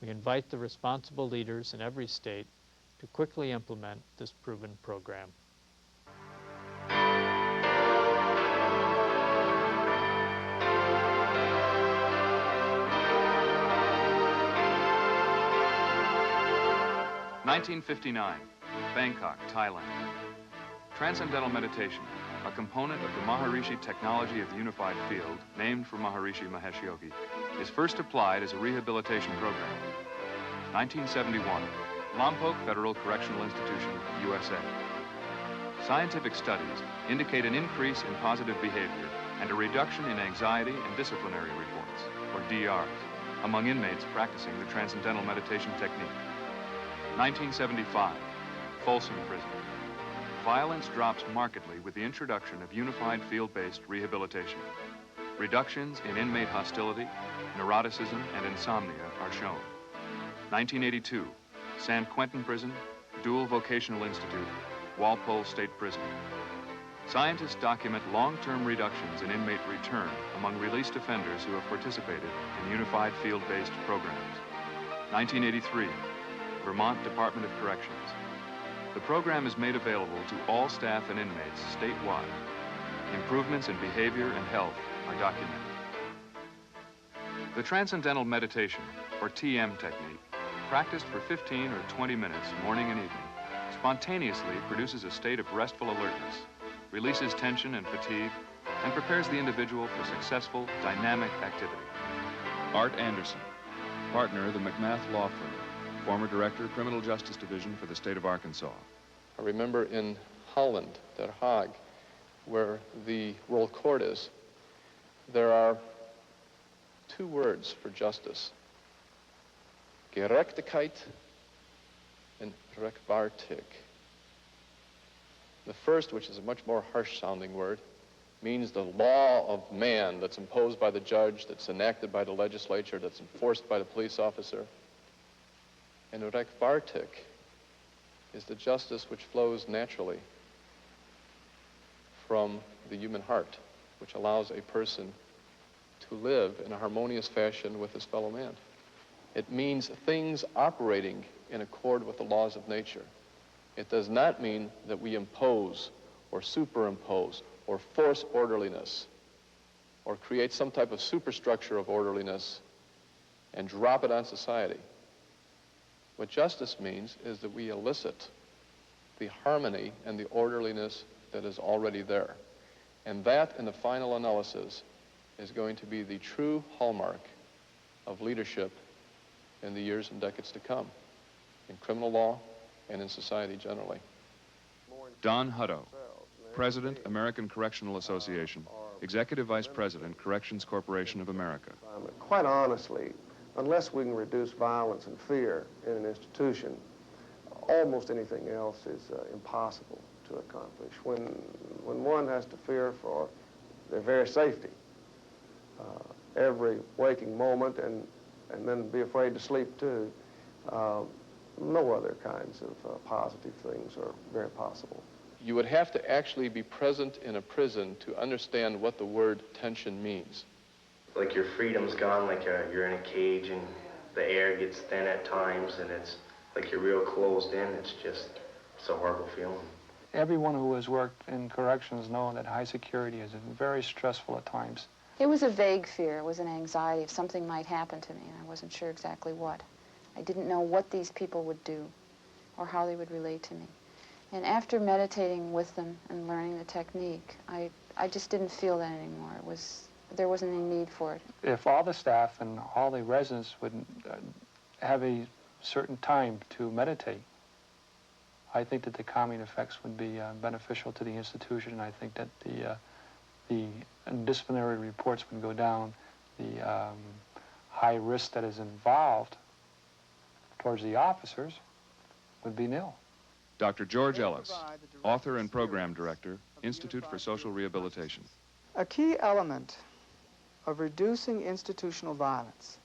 Speaker 16: We invite the responsible leaders in every state to quickly implement this proven program.
Speaker 2: (1959), Bangkok, Thailand. Transcendental meditation, a component of the Maharishi technology of the unified field, named for Maharishi Mahesh Yogi, is first applied as a rehabilitation program. 1971, Lompoc Federal Correctional Institution, USA. Scientific studies indicate an increase in positive behavior and a reduction in anxiety and disciplinary reports, or DRs, among inmates practicing the transcendental meditation technique. 1975, Folsom Prison. Violence drops markedly with the introduction of unified field-based rehabilitation. Reductions in inmate hostility, neuroticism, and insomnia are shown. 1982, San Quentin Prison, Dual Vocational Institute, Walpole State Prison. Scientists document long-term reductions in inmate return among released offenders who have participated in unified field-based programs. 1983, Vermont Department of Corrections. The program is made available to all staff and inmates statewide. Improvements in behavior and health are documented. The Transcendental Meditation, or TM technique, practiced for 15 or 20 minutes morning and evening, spontaneously produces a state of restful alertness, releases tension and fatigue, and prepares the individual for successful, dynamic activity.
Speaker 17: Art Anderson, partner of the McMath Law Firm, former director, Criminal Justice Division for the state of Arkansas.
Speaker 18: I remember in Holland, Den Haag, where the World Court is, there are two words for justice: gerechtigheid and rechtvaardig. The first, which is a much more harsh-sounding word, means the law of man that's imposed by the judge, that's enacted by the legislature, that's enforced by the police officer. And rechtvaardig is the justice which flows naturally from the human heart, which allows a person to live in a harmonious fashion with his fellow man. It means things operating in accord with the laws of nature. It does not mean that we impose or superimpose or force orderliness or create some type of superstructure of orderliness and drop it on society. What justice means is that we elicit the harmony and the orderliness that is already there. And that, in the final analysis, is going to be the true hallmark of leadership in the years and decades to come, in criminal law and in society generally.
Speaker 17: Don Hutto, President, American Correctional Association, Executive Vice President, Corrections Corporation of America.
Speaker 19: Quite honestly, unless we can reduce violence and fear in an institution, almost anything else is impossible to accomplish. When one has to fear for their very safety, every waking moment, and then be afraid to sleep too, no other kinds of positive things are very possible.
Speaker 18: You would have to actually be present in a prison to understand what the word tension means.
Speaker 20: Like your freedom's gone, like you're in a cage and the air gets thin at times and it's like you're real closed in. It's a horrible feeling.
Speaker 21: Everyone who has worked in corrections knows that high security is very stressful at times. It was a vague fear. It was an anxiety if something might happen to me, and I wasn't sure exactly what. I didn't know what these people would do or how they would relate to me. And after meditating with them and learning the technique, I just didn't feel that anymore. There wasn't any need for it.
Speaker 22: If all the staff and all the residents would have a certain time to meditate, I think that the calming effects would be beneficial to the institution, and I think that the disciplinary reports would go down, the high risk that is involved towards the officers would be nil.
Speaker 17: Dr. George Ellis, author and program director, Institute for Social Rehabilitation.
Speaker 23: A key element of reducing institutional violence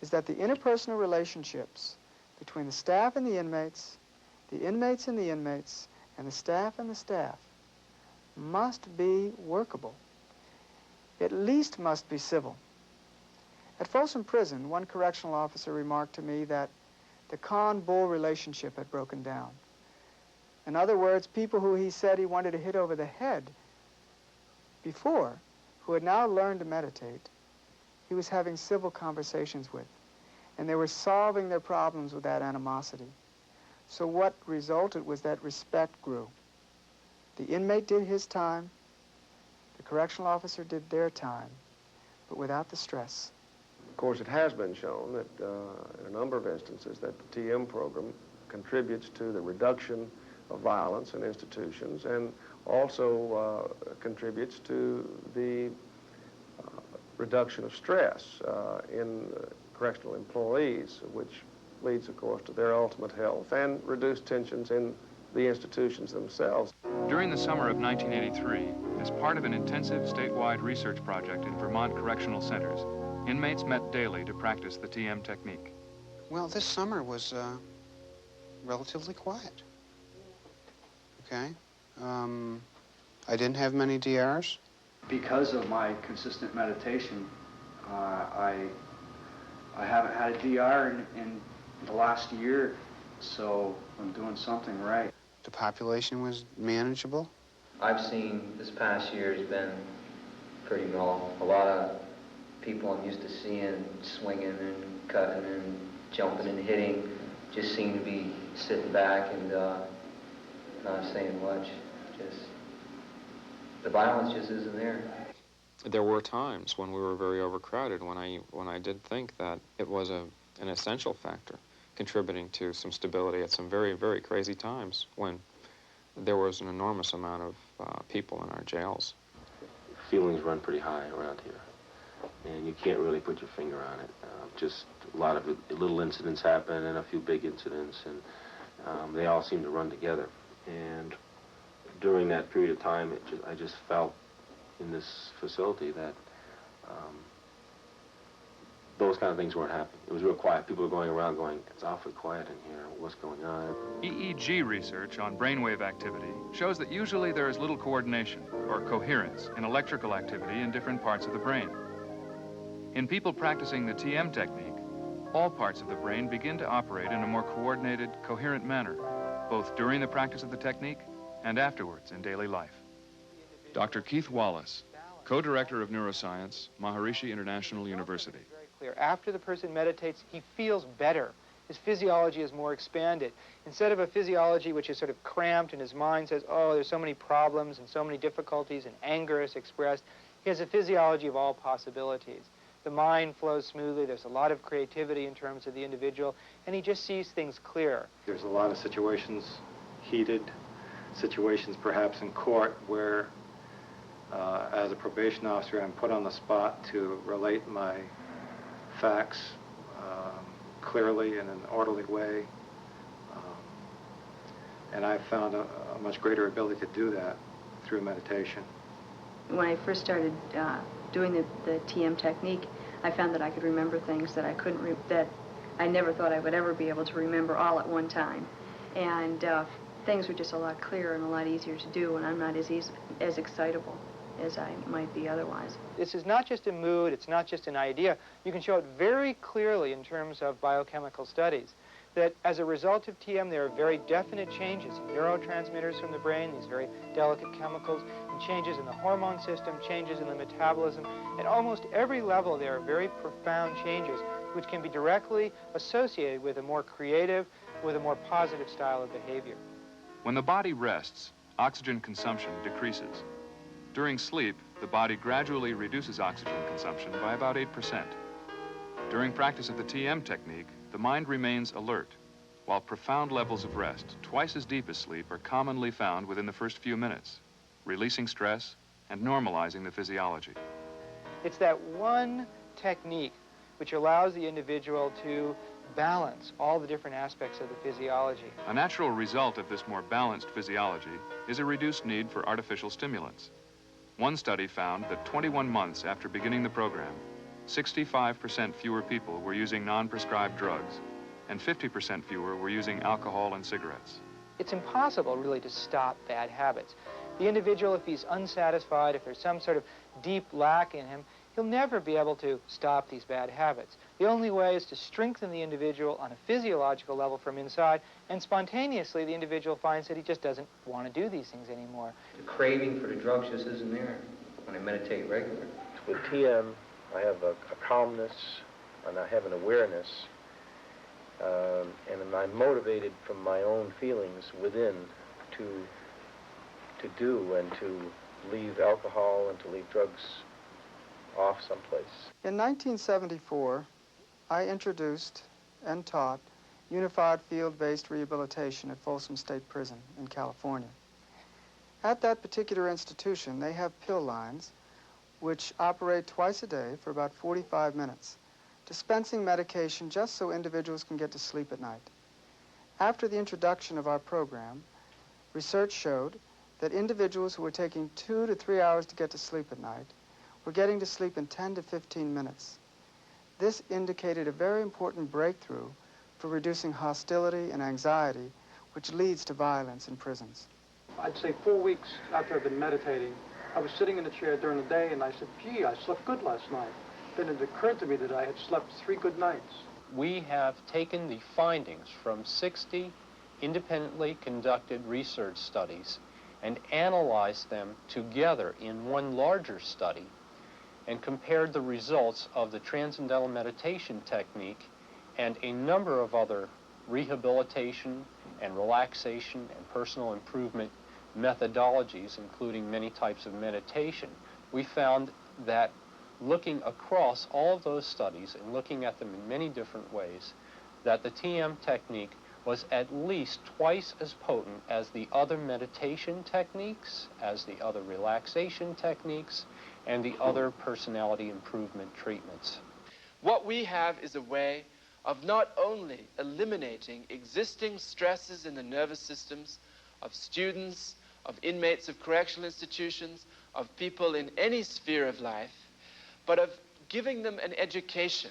Speaker 23: is that the interpersonal relationships between the staff and the inmates and the inmates, and the staff must be workable. At least must be civil. At Folsom Prison, one correctional officer remarked to me that the con-bull relationship had broken down. In other words, people who he said he wanted to hit over the head before, who had now learned to meditate, he was having civil conversations with, and they were solving their problems with that animosity. So what resulted was that respect grew. The inmate did his time, the correctional officer did their time, but without the stress.
Speaker 19: Of course, it has been shown that in a number of instances that the TM program contributes to the reduction of violence in institutions and also contributes to the reduction of stress in correctional employees, which leads, of course, to their ultimate health and reduced tensions in the institutions themselves.
Speaker 17: During the summer of 1983, as part of an intensive statewide research project in Vermont correctional centers, inmates met daily to practice the TM technique.
Speaker 24: Well, this summer was relatively quiet. Okay. I didn't have many DRs.
Speaker 25: Because of my consistent meditation, I haven't had a DR in the last year, so I'm doing something right.
Speaker 24: The population was manageable?
Speaker 26: I've seen this past year has been pretty dull. A lot of people I'm used to seeing swinging and cutting and jumping and hitting just seem to be sitting back and not saying much. Just the violence just isn't there.
Speaker 27: There were times when we were very overcrowded when I did think that it was an essential factor contributing to some stability at some very, very crazy times when there was an enormous amount of people in our jails.
Speaker 14: Feelings run pretty high around here, and you can't really put your finger on it. Just a lot of little incidents happen and a few big incidents, and they all seem to run together. And during that period of time, I just felt in this facility that those kind of things weren't happening. It was real quiet. People were going around going, it's awfully quiet in here. What's going on?
Speaker 17: EEG research on brainwave activity shows that usually there is little coordination or coherence in electrical activity in different parts of the brain. In people practicing the TM technique, all parts of the brain begin to operate in a more coordinated, coherent manner, both during the practice of the technique and afterwards in daily life. Dr. Keith Wallace, co-director of neuroscience, Maharishi International University.
Speaker 28: Clear. After the person meditates, he feels better. His physiology is more expanded. Instead of a physiology which is sort of cramped and his mind says, oh, there's so many problems and so many difficulties and anger is expressed, he has a physiology of all possibilities. The mind flows smoothly, there's a lot of creativity in terms of the individual, and he just sees things clear.
Speaker 29: There's a lot of situations, heated situations perhaps in court, where as a probation officer I'm put on the spot to relate my facts clearly in an orderly way, and I've found a much greater ability to do that through meditation.
Speaker 30: When I first started doing the TM technique, I found that I could remember things that I couldn't, that I never thought I would ever be able to remember all at one time, and things were just a lot clearer and a lot easier to do, and I'm not as excitable as I might be otherwise.
Speaker 28: This is not just a mood, it's not just an idea. You can show it very clearly in terms of biochemical studies. that as a result of TM, there are very definite changes in neurotransmitters from the brain, these very delicate chemicals, and changes in the hormone system, changes in the metabolism. At almost every level, there are very profound changes which can be directly associated with a more creative, with a more positive style of behavior.
Speaker 17: When the body rests, oxygen consumption decreases. During sleep, the body gradually reduces oxygen consumption by about 8%. During practice of the TM technique, the mind remains alert, while profound levels of rest, twice as deep as sleep, are commonly found within the first few minutes, releasing stress and normalizing the physiology.
Speaker 28: It's that one technique which allows the individual to balance all the different aspects of the physiology.
Speaker 17: A natural result of this more balanced physiology is a reduced need for artificial stimulants. One study found that 21 months after beginning the program, 65% fewer people were using non-prescribed drugs, and 50% fewer were using alcohol and cigarettes.
Speaker 28: It's impossible, really, to stop bad habits. The individual, if he's unsatisfied, if there's some sort of deep lack in him, he'll never be able to stop these bad habits. The only way is to strengthen the individual on a physiological level from inside, and spontaneously the individual finds that he just doesn't want to do these things anymore.
Speaker 26: The craving for the drugs just isn't there when I meditate regularly.
Speaker 3: With TM, I have a calmness, and I have an awareness, and I'm motivated from my own feelings within to do and to leave alcohol and to leave drugs off someplace.
Speaker 23: In 1974, I introduced and taught unified field-based rehabilitation at Folsom State Prison in California. At that particular institution, they have pill lines which operate twice a day for about 45 minutes, dispensing medication just so individuals can get to sleep at night. After the introduction of our program, research showed that individuals who were taking 2 to 3 hours to get to sleep at night were getting to sleep in 10 to 15 minutes. This indicated a very important breakthrough for reducing hostility and anxiety, which leads to violence in prisons.
Speaker 4: I'd say 4 weeks after I've been meditating, I was sitting in the chair during the day and I said, gee, I slept good last night. Then it occurred to me that I had slept 3 good nights.
Speaker 6: We have taken the findings from 60 independently conducted research studies and analyzed them together in one larger study and compared the results of the transcendental meditation technique and a number of other rehabilitation and relaxation and personal improvement methodologies, including many types of meditation. We found that looking across all of those studies and looking at them in many different ways, that the TM technique was at least twice as potent as the other meditation techniques, as the other relaxation techniques, and the other personality improvement treatments.
Speaker 7: What we have is a way of not only eliminating existing stresses in the nervous systems of students, of inmates of correctional institutions, of people in any sphere of life, but of giving them an education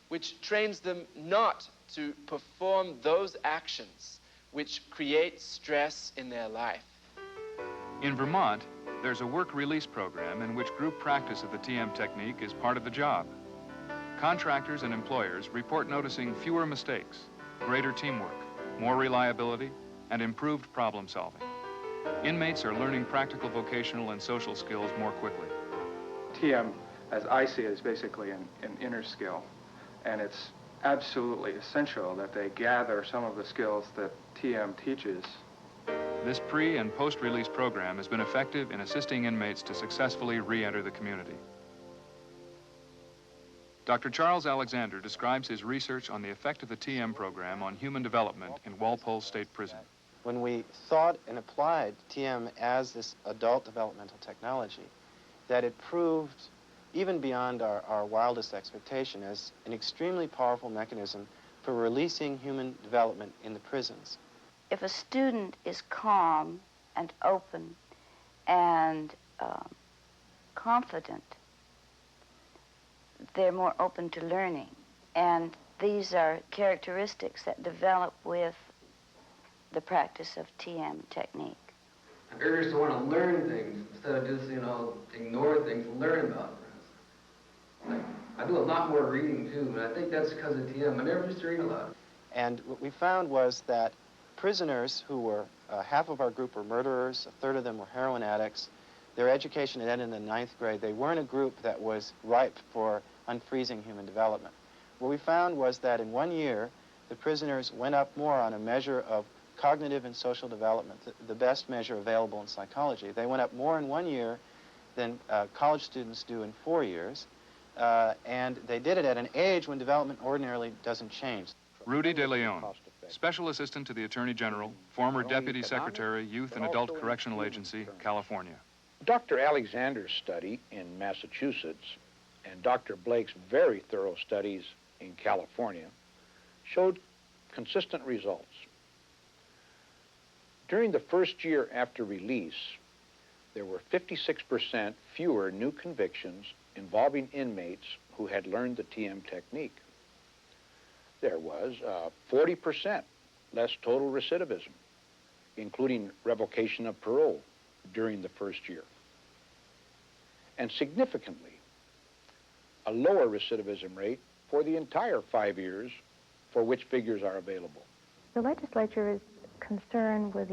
Speaker 7: which trains them not to perform those actions which create stress in their life.
Speaker 17: In Vermont, there's a work release program in which group practice of the TM technique is part of the job. Contractors and employers report noticing fewer mistakes, greater teamwork, more reliability, and improved problem solving. Inmates are learning practical vocational and social skills more quickly.
Speaker 29: TM, as I see it, is basically an inner skill, and it's absolutely essential that they gather some of the skills that TM teaches.
Speaker 17: This pre- and post-release program has been effective in assisting inmates to successfully re-enter the community. Dr. Charles Alexander describes his research on the effect of the TM program on human development in Walpole State Prison.
Speaker 15: When we thought and applied TM as this adult developmental technology, that it proved, even beyond our wildest expectation, as an extremely powerful mechanism for releasing human development in the prisons.
Speaker 8: If a student is calm and open and confident, they're more open to learning. And these are characteristics that develop with the practice of TM technique.
Speaker 9: I'm urged to want to learn things instead of just, ignore things and learn about them. I do a lot more reading too, and I think that's because of TM. I never used to read a lot.
Speaker 15: And what we found was that prisoners who were, half of our group were murderers, a third of them were heroin addicts. Their education had ended in the 9th grade. They weren't a group that was ripe for unfreezing human development. What we found was that in 1 year, the prisoners went up more on a measure of cognitive and social development, the best measure available in psychology. They went up more in 1 year than college students do in 4 years, and they did it at an age when development ordinarily doesn't change.
Speaker 17: Rudy De Leon, Special Assistant to the Attorney General, former Deputy Secretary, Youth and Adult Correctional Agency, California.
Speaker 1: Dr. Alexander's study in Massachusetts and Dr. Blake's very thorough studies in California showed consistent results. During the first year after release, there were 56% fewer new convictions involving inmates who had learned the TM technique. There was 40% less total recidivism, including revocation of parole during the first year. And significantly, a lower recidivism rate for the entire 5 years for which figures are available.
Speaker 2: The legislature is concerned with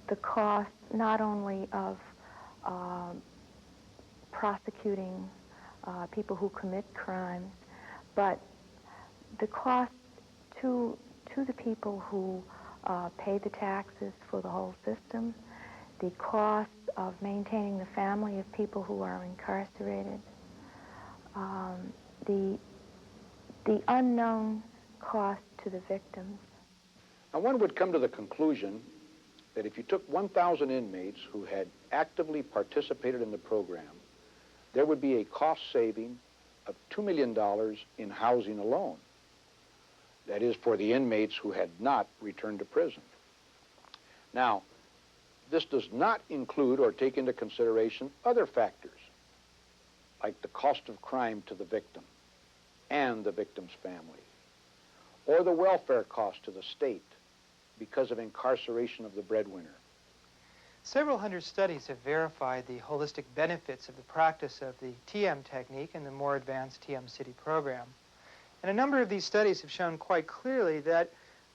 Speaker 2: the cost not only of prosecuting people who commit crimes, but the cost to the people who pay the taxes for the whole system, the cost of maintaining the family of people who are incarcerated, the unknown cost to the victims.
Speaker 1: Now, one would come to the conclusion that if you took 1,000 inmates who had actively participated in the program, there would be a cost saving of $2 million in housing alone. That is, for the inmates who had not returned to prison. Now, this does not include or take into consideration other factors, like the cost of crime to the victim and the victim's family, or the welfare cost to the state because of incarceration of the breadwinner.
Speaker 28: Several hundred studies have verified the holistic benefits of the practice of the TM technique and the more advanced TM City program. And a number of these studies have shown quite clearly that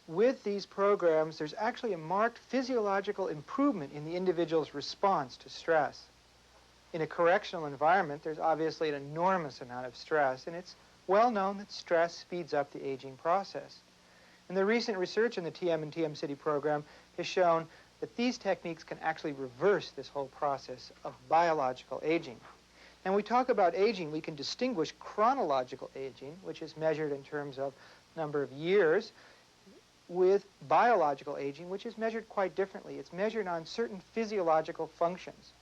Speaker 28: with these programs, there's actually a marked physiological improvement in the individual's response to stress. In a correctional environment, there's obviously an enormous amount of stress, and it's well known that stress speeds up the aging process. And the recent research in the TM and TM City program has shown that these techniques can actually reverse this whole process of biological aging. And when we talk about aging, we can distinguish chronological aging, which is measured in terms of number of years, with biological aging, which is measured quite differently. It's measured on certain physiological functions.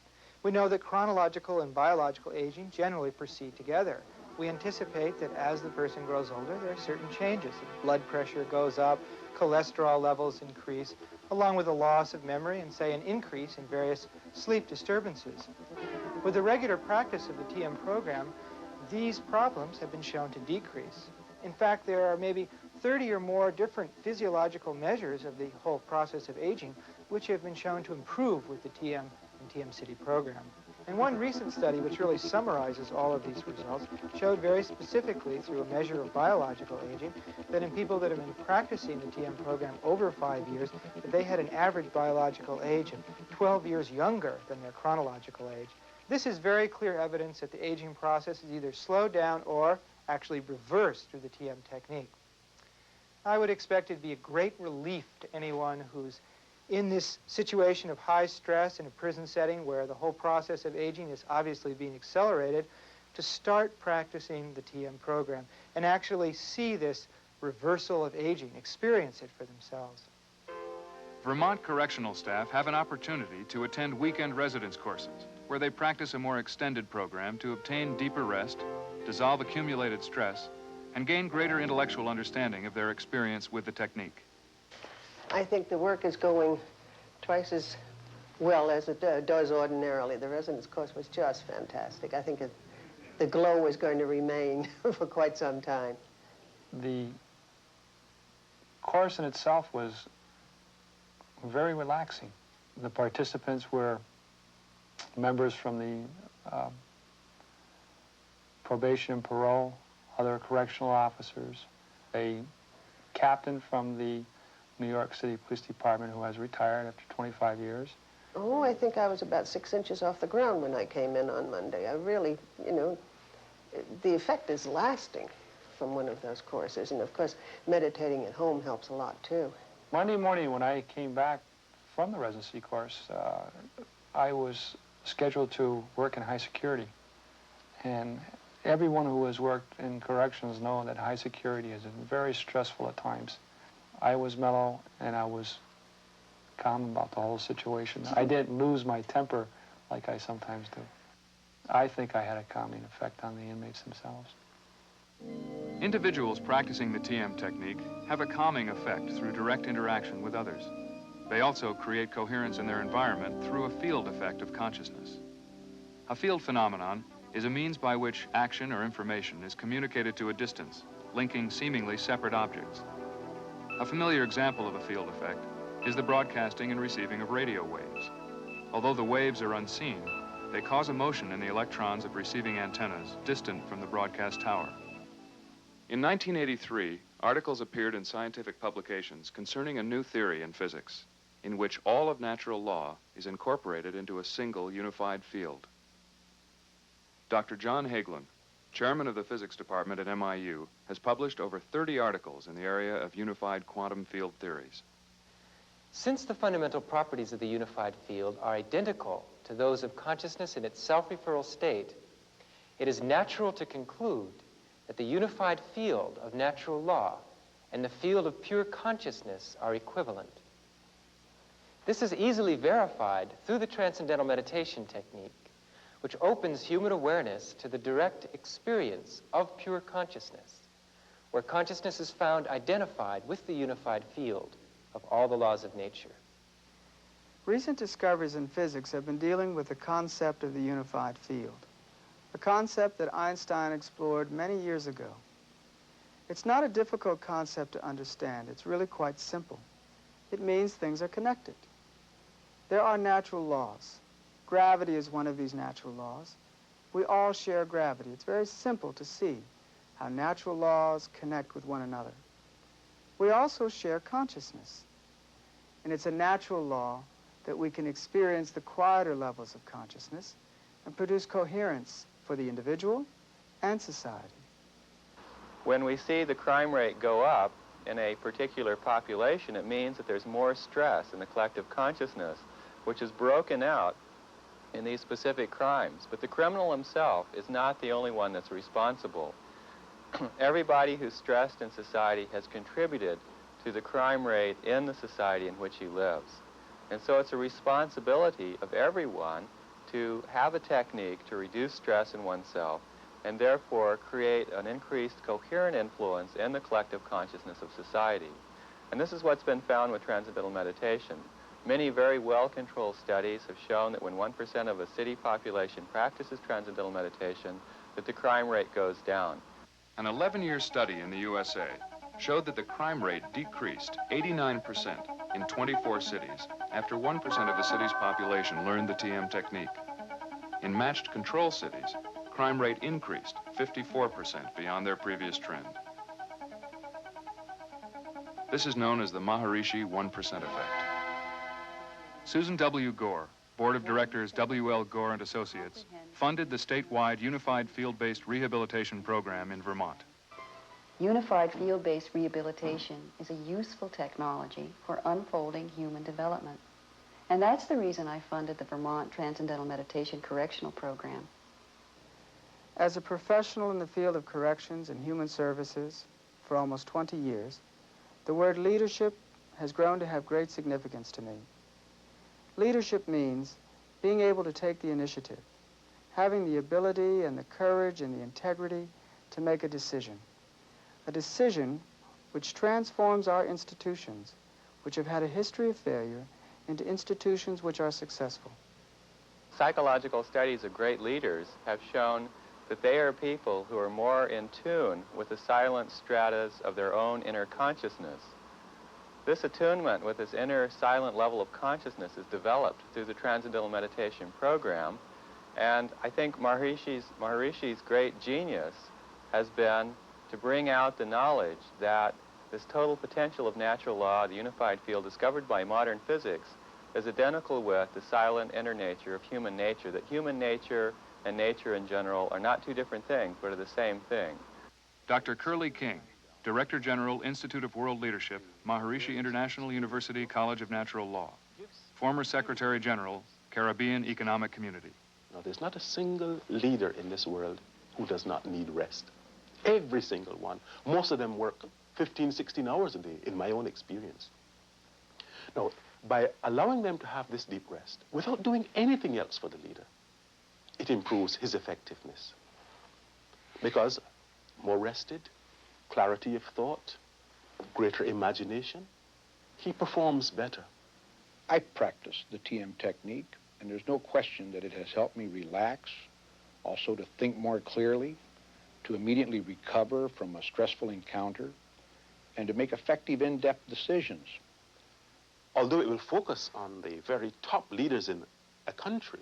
Speaker 28: We know that chronological and biological aging generally proceed together. We anticipate that as the person grows older, there are certain changes. Blood pressure goes up, cholesterol levels increase, along with a loss of memory and, say, an increase in various sleep disturbances. With the regular practice of the TM program, these problems have been shown to decrease. In fact, there are maybe 30 or more different physiological measures of the whole process of aging which have been shown to improve with the TM and TM City program. And one recent study which really summarizes all of these results showed very specifically through a measure of biological aging that in people that have been practicing the TM program over 5 years, that they had an average biological age of 12 years younger than their chronological age. This is very clear evidence that the aging process is either slowed down or actually reversed through the TM technique. I would expect it to be a great relief to anyone who's in this situation of high stress in a prison setting where the whole process of aging is obviously being accelerated to start practicing the TM program and actually see this reversal of aging, experience it for themselves.
Speaker 17: Vermont correctional staff have an opportunity to attend weekend residence courses where they practice a more extended program to obtain deeper rest, dissolve accumulated stress, and gain greater intellectual understanding of their experience with the technique.
Speaker 5: I think the work is going twice as well as it does ordinarily. The residence course was just fantastic. I think the glow is going to remain for quite some time.
Speaker 22: The course in itself was very relaxing. The participants were members from the probation and parole, other correctional officers. They captain from the New York City Police Department who has retired after 25 years.
Speaker 5: Oh, I think I was about 6 inches off the ground when I came in on Monday. I really, you know, the effect is lasting from one of those courses. And of course, meditating at home helps a lot too.
Speaker 22: Monday morning when I came back from the residency course, I was scheduled to work in high security. And everyone who has worked in corrections knows that high security is very stressful at times. I was mellow and I was calm about the whole situation. I didn't lose my temper like I sometimes do. I think I had a calming effect on the inmates themselves.
Speaker 17: Individuals practicing the TM technique have a calming effect through direct interaction with others. They also create coherence in their environment through a field effect of consciousness. A field phenomenon is a means by which action or information is communicated to a distance, linking seemingly separate objects. A familiar example of a field effect is the broadcasting and receiving of radio waves. Although the waves are unseen, they cause a motion in the electrons of receiving antennas distant from the broadcast tower. In 1983, articles appeared in scientific publications concerning a new theory in physics, in which all of natural law is incorporated into a single unified field. Dr. John Hagelin, chairman of the physics department at MIU, has published over 30 articles in the area of unified quantum field theories.
Speaker 10: Since the fundamental properties of the unified field are identical to those of consciousness in its self-referral state, it is natural to conclude that the unified field of natural law and the field of pure consciousness are equivalent. This is easily verified through the transcendental meditation technique, which opens human awareness to the direct experience of pure consciousness, where consciousness is found identified with the unified field of all the laws of nature.
Speaker 23: Recent discoveries in physics have been dealing with the concept of the unified field, a concept that Einstein explored many years ago. It's not a difficult concept to understand. It's really quite simple. It means things are connected. There are natural laws. Gravity is one of these natural laws. We all share gravity. It's very simple to see how natural laws connect with one another. We also share consciousness. And it's a natural law that we can experience the quieter levels of consciousness and produce coherence for the individual and society.
Speaker 11: When we see the crime rate go up in a particular population, it means that there's more stress in the collective consciousness, which is broken out in these specific crimes. But the criminal himself is not the only one that's responsible. Everybody who's stressed in society has contributed to the crime rate in the society in which he lives. And so it's a responsibility of everyone to have a technique to reduce stress in oneself and therefore create an increased coherent influence in the collective consciousness of society. And this is what's been found with transcendental meditation. Many very well-controlled studies have shown that when 1% of a city population practices transcendental meditation, that the crime rate goes down.
Speaker 17: An 11-year study in the USA showed that the crime rate decreased 89% in 24 cities after 1% of the city's population learned the TM technique. In matched control cities, crime rate increased 54% beyond their previous trend. This is known as the Maharishi 1% effect. Susan W. Gore, Board of Directors W.L. Gore and Associates, funded the statewide Unified Field-Based Rehabilitation Program in Vermont.
Speaker 12: Unified field-based rehabilitation is a useful technology for unfolding human development. And that's the reason I funded the Vermont Transcendental Meditation Correctional Program.
Speaker 23: As a professional in the field of corrections and human services for almost 20 years, the word leadership has grown to have great significance to me. Leadership means being able to take the initiative, having the ability and the courage and the integrity to make a decision which transforms our institutions, which have had a history of failure, into institutions which are successful.
Speaker 11: Psychological studies of great leaders have shown that they are people who are more in tune with the silent stratas of their own inner consciousness. This attunement with this inner silent level of consciousness is developed through the Transcendental Meditation program, and I think Maharishi's great genius has been to bring out the knowledge that this total potential of natural law, the unified field discovered by modern physics, is identical with the silent inner nature of human nature, that human nature and nature in general are not two different things, but are the same thing.
Speaker 17: Dr. Curley King, Director General, Institute of World Leadership, Maharishi International University College of Natural Law. Former Secretary General, Caribbean Economic Community.
Speaker 13: Now, there's not a single leader in this world who does not need rest. Every single one. Most of them work 15, 16 hours a day, in my own experience. Now, by allowing them to have this deep rest, without doing anything else for the leader, it improves his effectiveness. Because more rested, clarity of thought, greater imagination, he performs better.
Speaker 1: I practice the TM technique, and there's no question that it has helped me relax, also to think more clearly, to immediately recover from a stressful encounter, and to make effective in-depth decisions.
Speaker 13: Although it will focus on the very top leaders in a country,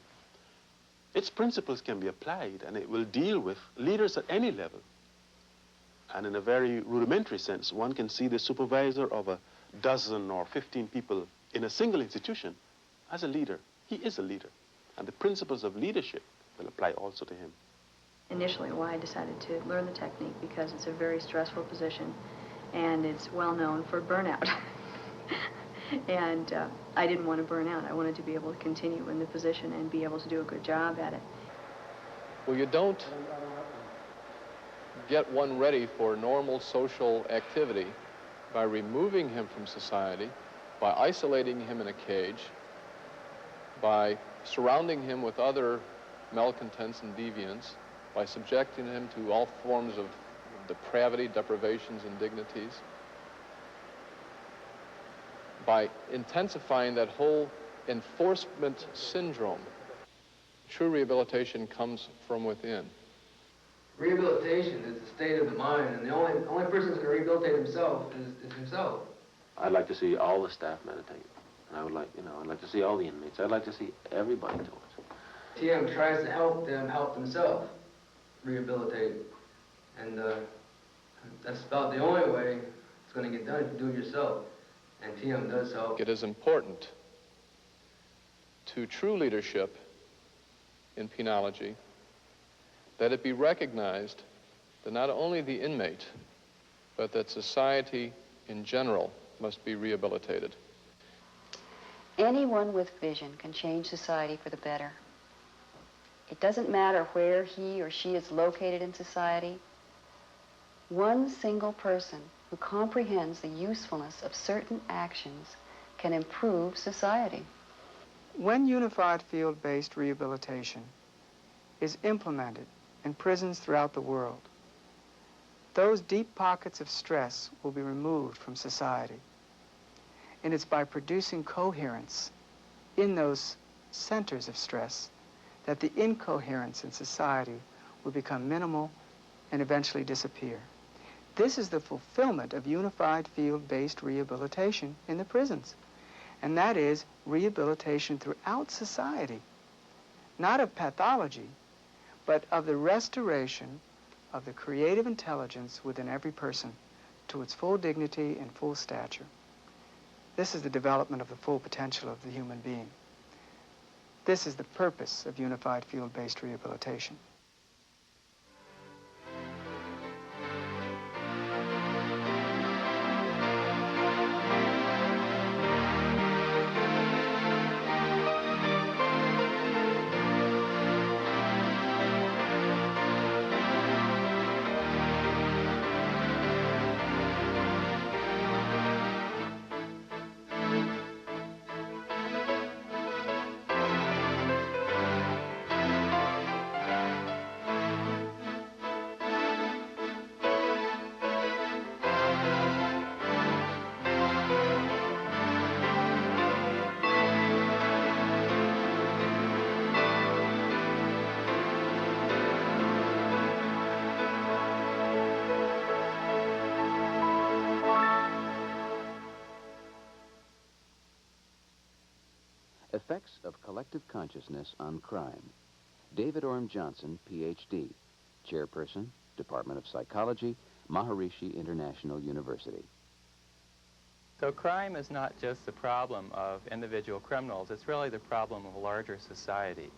Speaker 13: its principles can be applied, and it will deal with leaders at any level. And in a very rudimentary sense, one can see the supervisor of a dozen or 15 people in a single institution as a leader. He is a leader, and the principles of leadership will apply also to him.
Speaker 30: Initially, why I decided to learn the technique, because it's a very stressful position, and it's well known for burnout. And I didn't want to burn out. I wanted to be able to continue in the position and be able to do a good job at it.
Speaker 14: Well, you don't get one ready for normal social activity by removing him from society, by isolating him in a cage, by surrounding him with other malcontents and deviants, by subjecting him to all forms of depravity, deprivations, indignities, by intensifying that whole enforcement syndrome. True rehabilitation comes from within.
Speaker 9: Rehabilitation is the state of the mind, and the only person who's going to rehabilitate himself is himself.
Speaker 13: I'd like to see all the staff meditate. And I would like, I'd like to see all the inmates. I'd like to see everybody do it.
Speaker 9: TM tries to help them help themselves rehabilitate. And that's about the only way it's going to get done if you do it yourself. And TM does help.
Speaker 14: It is important to true leadership in penology that it be recognized that not only the inmate, but that society in general must be rehabilitated.
Speaker 12: Anyone with vision can change society for the better. It doesn't matter where he or she is located in society. One single person who comprehends the usefulness of certain actions can improve society.
Speaker 23: When unified field-based rehabilitation is implemented in prisons throughout the world, those deep pockets of stress will be removed from society. And it's by producing coherence in those centers of stress that the incoherence in society will become minimal and eventually disappear. This is the fulfillment of unified field-based rehabilitation in the prisons. And that is rehabilitation throughout society, not of pathology, but of the restoration of the creative intelligence within every person to its full dignity and full stature. This is the development of the full potential of the human being. This is the purpose of unified field-based rehabilitation.
Speaker 16: Effects of Collective Consciousness on Crime. David Orm Johnson, Ph.D., Chairperson, Department of Psychology, Maharishi International University.
Speaker 11: So crime is not just the problem of individual criminals, it's really the problem of a larger society.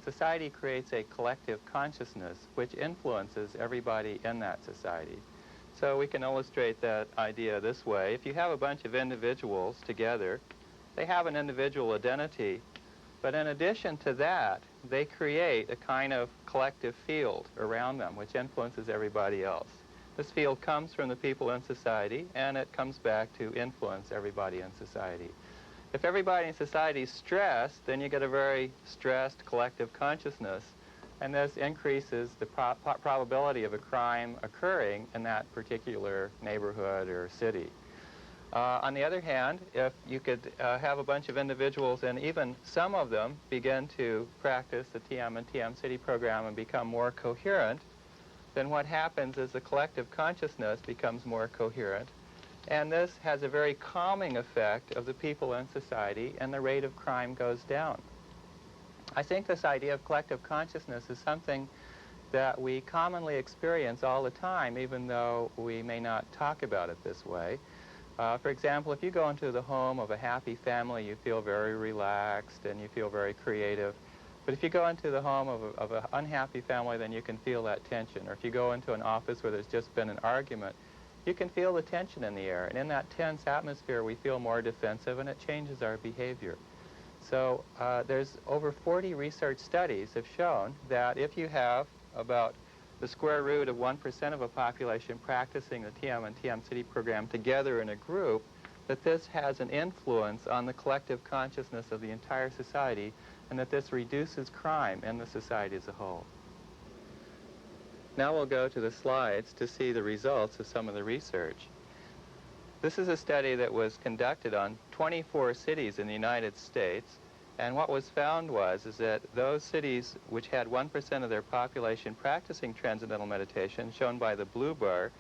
Speaker 11: Society creates a collective consciousness which influences everybody in that society. So we can illustrate that idea this way. If you have a bunch of individuals together, they have an individual identity, but in addition to that, they create a kind of collective field around them which influences everybody else. This field comes from the people in society, and it comes back to influence everybody in society. If everybody in society is stressed, then you get a very stressed collective consciousness, and this increases the probability of a crime occurring in that particular neighborhood or city. On the other hand, if you could have a bunch of individuals and even some of them begin to practice the TM and TM City program and become more coherent, then what happens is the collective consciousness becomes more coherent, and this has a very calming effect of the people in society, and the rate of crime goes down. I think this idea of collective consciousness is something that we commonly experience all the time, even though we may not talk about it this way. For example, if you go into the home of a happy family, you feel very relaxed and you feel very creative. But if you go into the home of an unhappy family, then you can feel that tension. Or if you go into an office where there's just been an argument, you can feel the tension in the air. And in that tense atmosphere, we feel more defensive, and it changes our behavior. So there's over 40 research studies have shown that if you have about the square root of 1% of a population practicing the TM and TM City program together in a group, that this has an influence on the collective consciousness of the entire society, and that this reduces crime in the society as a whole. Now we'll go to the slides to see the results of some of the research. This is a study that was conducted on 24 cities in the United States, and what was found is that those cities which had 1% of their population practicing transcendental meditation, shown by the blue bar,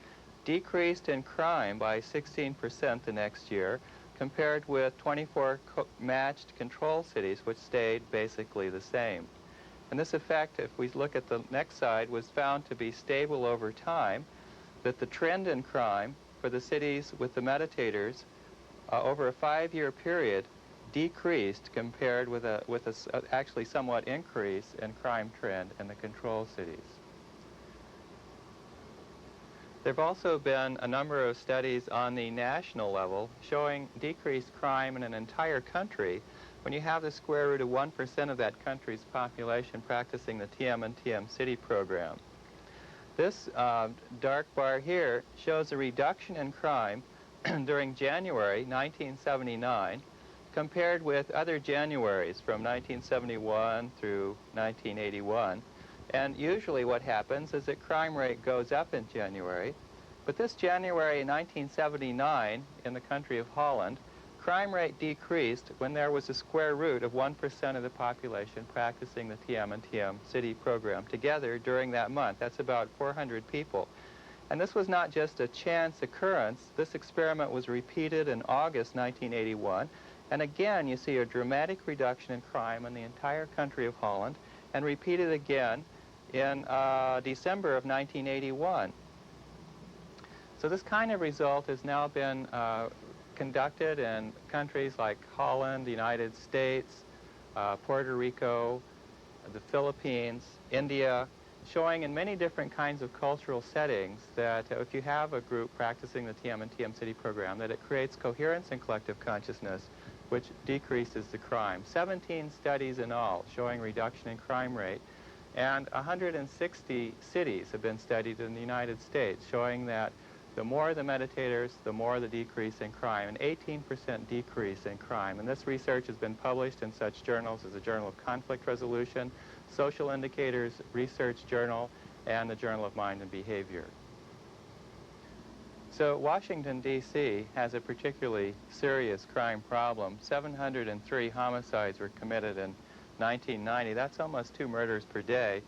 Speaker 11: decreased in crime by 16% the next year, compared with 24 matched control cities which stayed basically the same. And this effect, if we look at the next slide, was found to be stable over time, that the trend in crime for the cities with the meditators over a 5-year period decreased compared with a actually somewhat increase in crime trend in the control cities. There have also been a number of studies on the national level showing decreased crime in an entire country when you have the square root of 1% of that country's population practicing the TM and TM City program. This dark bar here shows a reduction in crime during January 1979 compared with other Januaries from 1971 through 1981. And usually what happens is that crime rate goes up in January. But this January 1979 in the country of Holland, crime rate decreased when there was a square root of 1% of the population practicing the TM and TM City program together during that month. That's about 400 people. And this was not just a chance occurrence. This experiment was repeated in August 1981. And again, you see a dramatic reduction in crime in the entire country of Holland, and repeated again in December of 1981. So this kind of result has now been conducted in countries like Holland, the United States, Puerto Rico, the Philippines, India, showing in many different kinds of cultural settings that if you have a group practicing the TM and TM City program, that it creates coherence in collective consciousness, which decreases the crime. 17 studies in all showing reduction in crime rate, and 160 cities have been studied in the United States, showing that the more the meditators, the more the decrease in crime, an 18% decrease in crime. And this research has been published in such journals as the Journal of Conflict Resolution, Social Indicators Research Journal, and the Journal of Mind and Behavior. So Washington, D.C. has a particularly serious crime problem. 703 homicides were committed in 1990. That's almost 2 murders per day.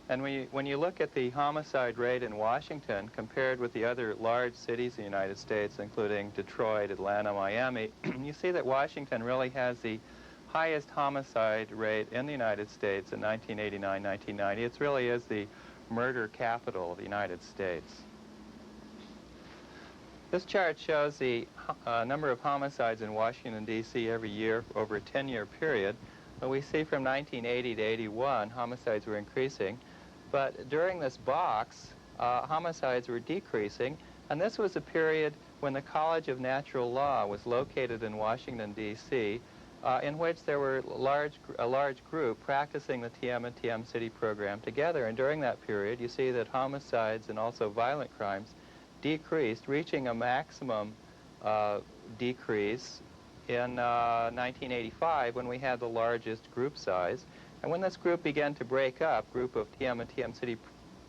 Speaker 11: And when you look at the homicide rate in Washington compared with the other large cities in the United States, including Detroit, Atlanta, Miami, you see that Washington really has the highest homicide rate in the United States in 1989, 1990. It really is the murder capital of the United States. This chart shows the number of homicides in Washington, D.C. every year over a 10-year period. We see from 1980 to 81, homicides were increasing. But during this box, homicides were decreasing. And this was a period when the College of Natural Law was located in Washington, D.C., in which there were a large group practicing the TM and TM City program together. And during that period, you see that homicides and also violent crimes decreased, reaching a maximum decrease in 1985 when we had the largest group size. And when this group began to break up, group of TM and TM City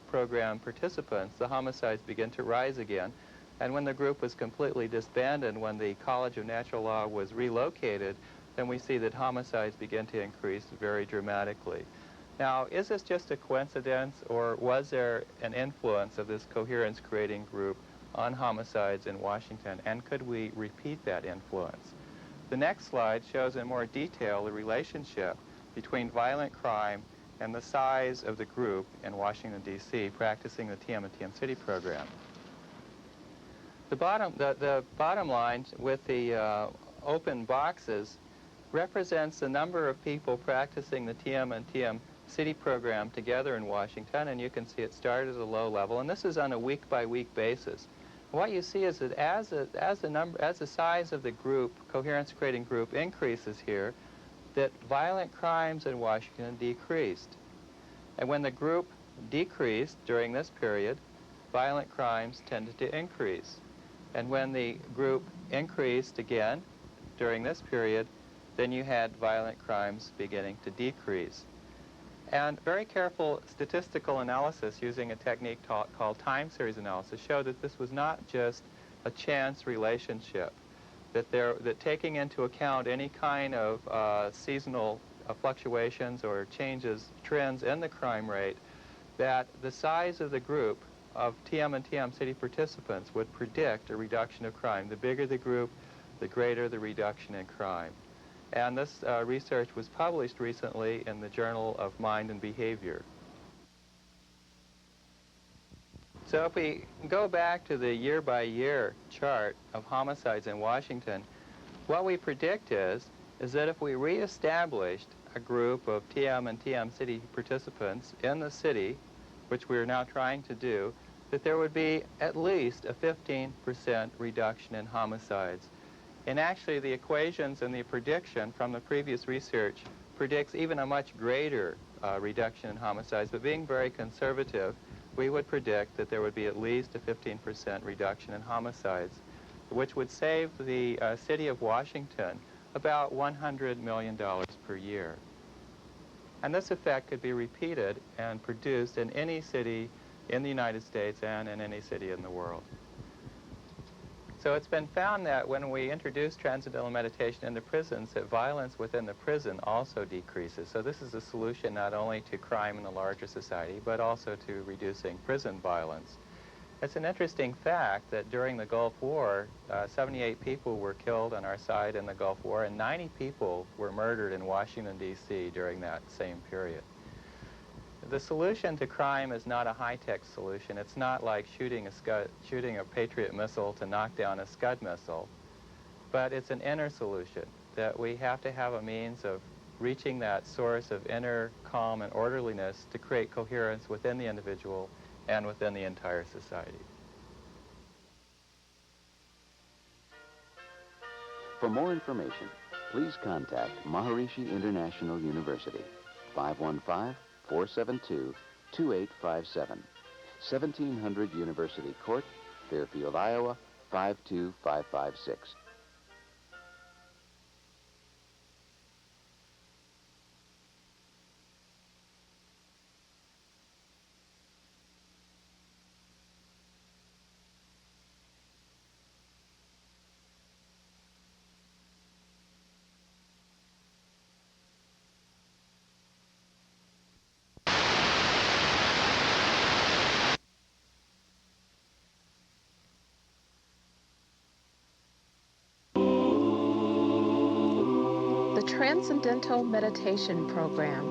Speaker 11: program participants, the homicides began to rise again. And when the group was completely disbanded, when the College of Natural Law was relocated, then we see that homicides began to increase very dramatically. Now, is this just a coincidence, or was there an influence of this coherence-creating group on homicides in Washington, and could we repeat that influence? The next slide shows in more detail the relationship between violent crime and the size of the group in Washington, D.C. practicing the TM and TM City program. The bottom line with the open boxes represents the number of people practicing the TM and TM City program together in Washington, and you can see it started at a low level, and this is on a week-by-week basis. What you see is that as the size of the group, coherence-creating group, increases here, that violent crimes in Washington decreased. And when the group decreased during this period, violent crimes tended to increase. And when the group increased again during this period, then you had violent crimes beginning to decrease. And very careful statistical analysis using a technique called time series analysis showed that this was not just a chance relationship, that taking into account any kind of seasonal fluctuations or changes, trends in the crime rate, that the size of the group of TM and TM City participants would predict a reduction of crime. The bigger the group, the greater the reduction in crime. And this research was published recently in the Journal of Mind and Behavior. So if we go back to the year-by-year chart of homicides in Washington, what we predict is that if we reestablished a group of TM and TM City participants in the city, which we're now trying to do, that there would be at least a 15% reduction in homicides. And actually, the equations and the prediction from the previous research predicts even a much greater reduction in homicides. But being very conservative, we would predict that there would be at least a 15% reduction in homicides, which would save the city of Washington about $100 million per year. And this effect could be repeated and produced in any city in the United States and in any city in the world. So it's been found that when we introduce transcendental meditation into prisons, that violence within the prison also decreases. So this is a solution not only to crime in the larger society, but also to reducing prison violence. It's an interesting fact that during the Gulf War, 78 people were killed on our side in the Gulf War, and 90 people were murdered in Washington, D.C. during that same period. The solution to crime is not a high-tech solution. It's not like shooting a Patriot missile to knock down a Scud missile, but it's an inner solution, that we have to have a means of reaching that source of inner calm and orderliness to create coherence within the individual and within the entire society.
Speaker 16: For more information, please contact Maharishi International University, 515-472-2857, 1700 University Court, Fairfield, Iowa, 52556.
Speaker 3: Transcendental Meditation Program.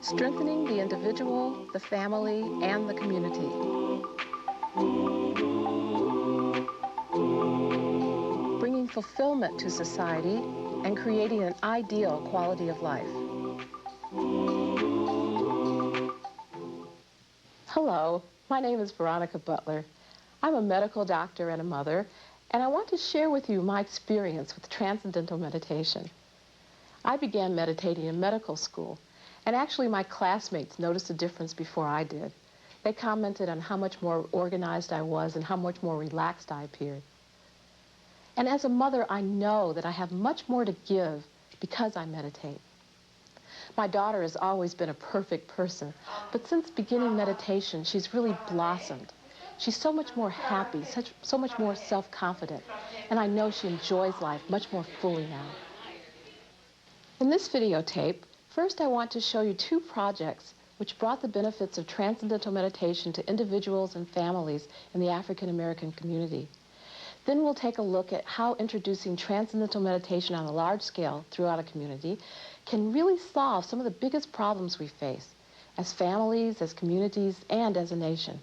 Speaker 3: strengthening the individual, the family, and the community. Bringing fulfillment to society and creating an ideal quality of life. Hello, my name is Veronica Butler. I'm a medical doctor and a mother, and I want to share with you my experience with transcendental meditation. I began meditating in medical school, and actually my classmates noticed a difference before I did. They commented on how much more organized I was and how much more relaxed I appeared. And as a mother, I know that I have much more to give because I meditate. My daughter has always been a perfect person, but since beginning meditation, she's really blossomed. She's so much more happy, so much more self-confident, and I know she enjoys life much more fully now. In this videotape, first I want to show you two projects which brought the benefits of transcendental meditation to individuals and families in the African American community. Then we'll take a look at how introducing transcendental meditation on a large scale throughout a community can really solve some of the biggest problems we face as families, as communities, and as a nation.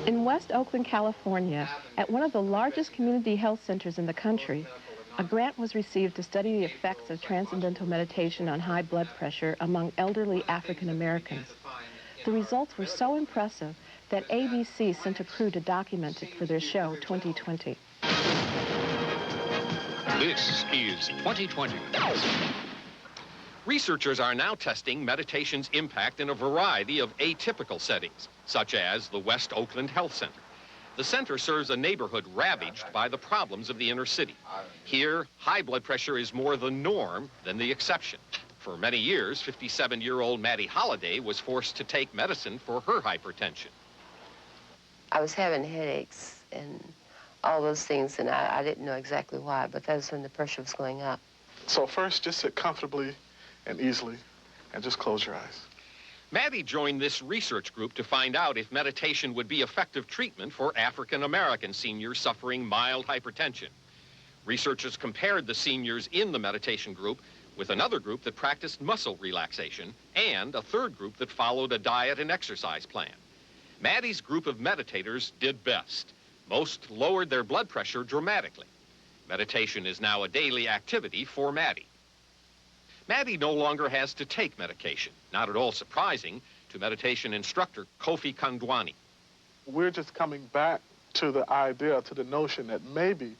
Speaker 3: In West Oakland, California, at one of the largest community health centers in the country, a grant was received to study the effects of transcendental meditation on high blood pressure among elderly African Americans. The results were so impressive that ABC sent a crew to document it for their show 2020.
Speaker 4: This is 2020. Researchers are now testing meditation's impact in a variety of atypical settings, such as the West Oakland Health Center. The center serves a neighborhood ravaged by the problems of the inner city. Here, high blood pressure is more the norm than the exception. For many years, 57-year-old Maddie Holliday was forced to take medicine for her hypertension.
Speaker 6: I was having headaches and all those things, and I didn't know exactly why, but that was when the pressure was going up.
Speaker 18: So first, just sit comfortably and easily, and just close your eyes.
Speaker 4: Maddie joined this research group to find out if meditation would be effective treatment for African-American seniors suffering mild hypertension. Researchers compared the seniors in the meditation group with another group that practiced muscle relaxation and a third group that followed a diet and exercise plan. Maddie's group of meditators did best. Most lowered their blood pressure dramatically. Meditation is now a daily activity for Maddie. Maddie no longer has to take medication, not at all surprising to meditation instructor Kofi Kandwani.
Speaker 18: We're just coming back to the idea, to the notion that maybe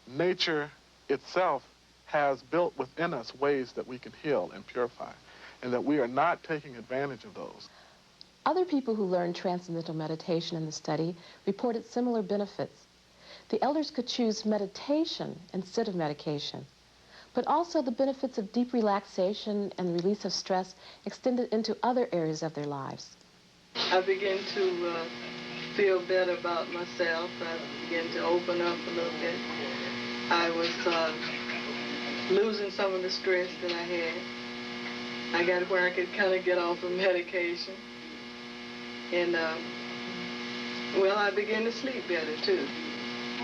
Speaker 18: nature itself has built within us ways that we can heal and purify, and that we are not taking advantage of those.
Speaker 3: Other people who learned transcendental meditation in the study reported similar benefits. The elders could choose meditation instead of medication, but also the benefits of deep relaxation and release of stress extended into other areas of their lives.
Speaker 19: I began to feel better about myself. I began to open up a little bit. I was losing some of the stress that I had. I got where I could kind of get off of medication. And, well, I began to sleep better, too.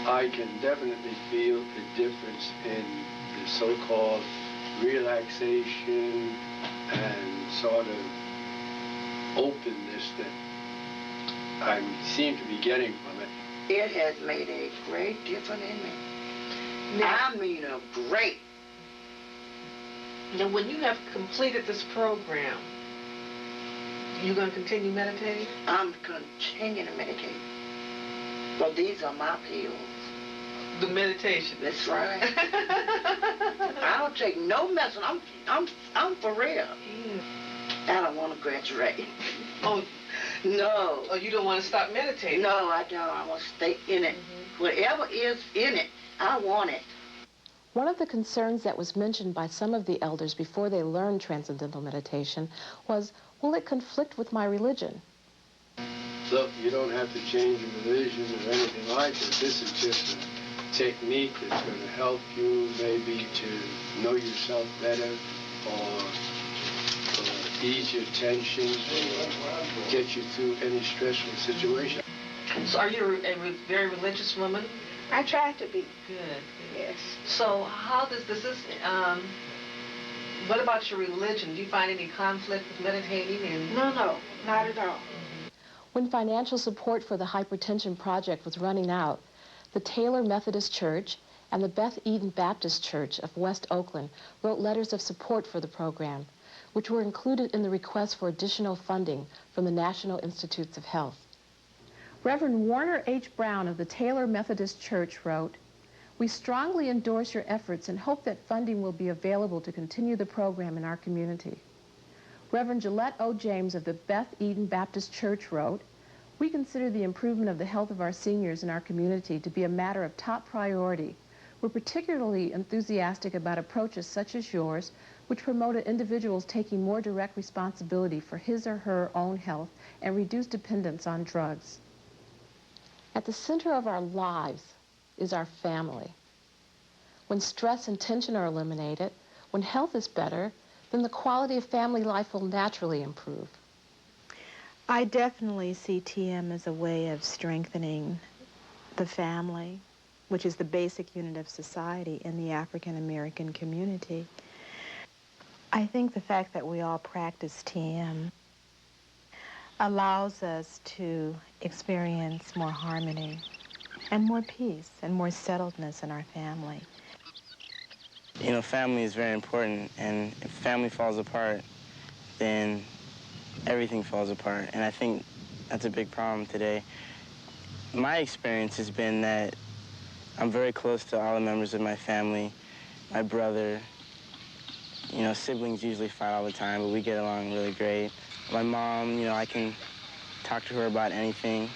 Speaker 20: I can definitely feel the difference in the so-called relaxation and sort of openness that I seem to be getting from it.
Speaker 21: It has made a great difference in me. I mean a great.
Speaker 24: Now, when you have completed this program, you going to continue meditating?
Speaker 21: I'm continuing to meditate. But these are my pills.
Speaker 24: The meditation.
Speaker 21: That's right. I don't take no medicine. I'm for real. I don't want to graduate.
Speaker 24: Oh,
Speaker 21: no.
Speaker 24: Oh, you don't want to stop meditating?
Speaker 21: No, I don't. I want to stay in it. Whatever is in it, I want it.
Speaker 3: One of the concerns that was mentioned by some of the elders before they learned transcendental meditation was, will it conflict with my religion?
Speaker 20: Look, you don't have to change your religion or anything like that. This is just a technique that's going to help you maybe to know yourself better or ease your tension or get you through any stressful situation.
Speaker 24: So are you a very religious woman?
Speaker 21: I try to be.
Speaker 24: Good.
Speaker 21: Yes.
Speaker 24: So how does this What about your religion? Do you find any conflict with meditating? And
Speaker 21: No, not at all.
Speaker 3: When financial support for the hypertension project was running out, the Taylor Methodist Church and the Beth Eden Baptist Church of West Oakland wrote letters of support for the program, which were included in the request for additional funding from the National Institutes of Health. Reverend Warner H. Brown of the Taylor Methodist Church wrote, "We strongly endorse your efforts and hope that funding will be available to continue the program in our community." Reverend Gillette O. James of the Beth Eden Baptist Church wrote, "We consider the improvement of the health of our seniors in our community to be a matter of top priority. We're particularly enthusiastic about approaches such as yours, which promote individuals taking more direct responsibility for his or her own health and reduce dependence on drugs." At the center of our lives is our family. When stress and tension are eliminated, when health is better, then the quality of family life will naturally improve.
Speaker 2: I definitely see TM as a way of strengthening the family, which is the basic unit of society in the African American community. I think the fact that we all practice TM allows us to experience more harmony and more peace and more settledness in our family.
Speaker 5: You know, family is very important, and if family falls apart, then everything falls apart, and I think that's a big problem today. My experience has been that I'm very close to all the members of my family. My brother, you know, siblings usually fight all the time, but we get along really great. My mom, you know, I can talk to her about anything.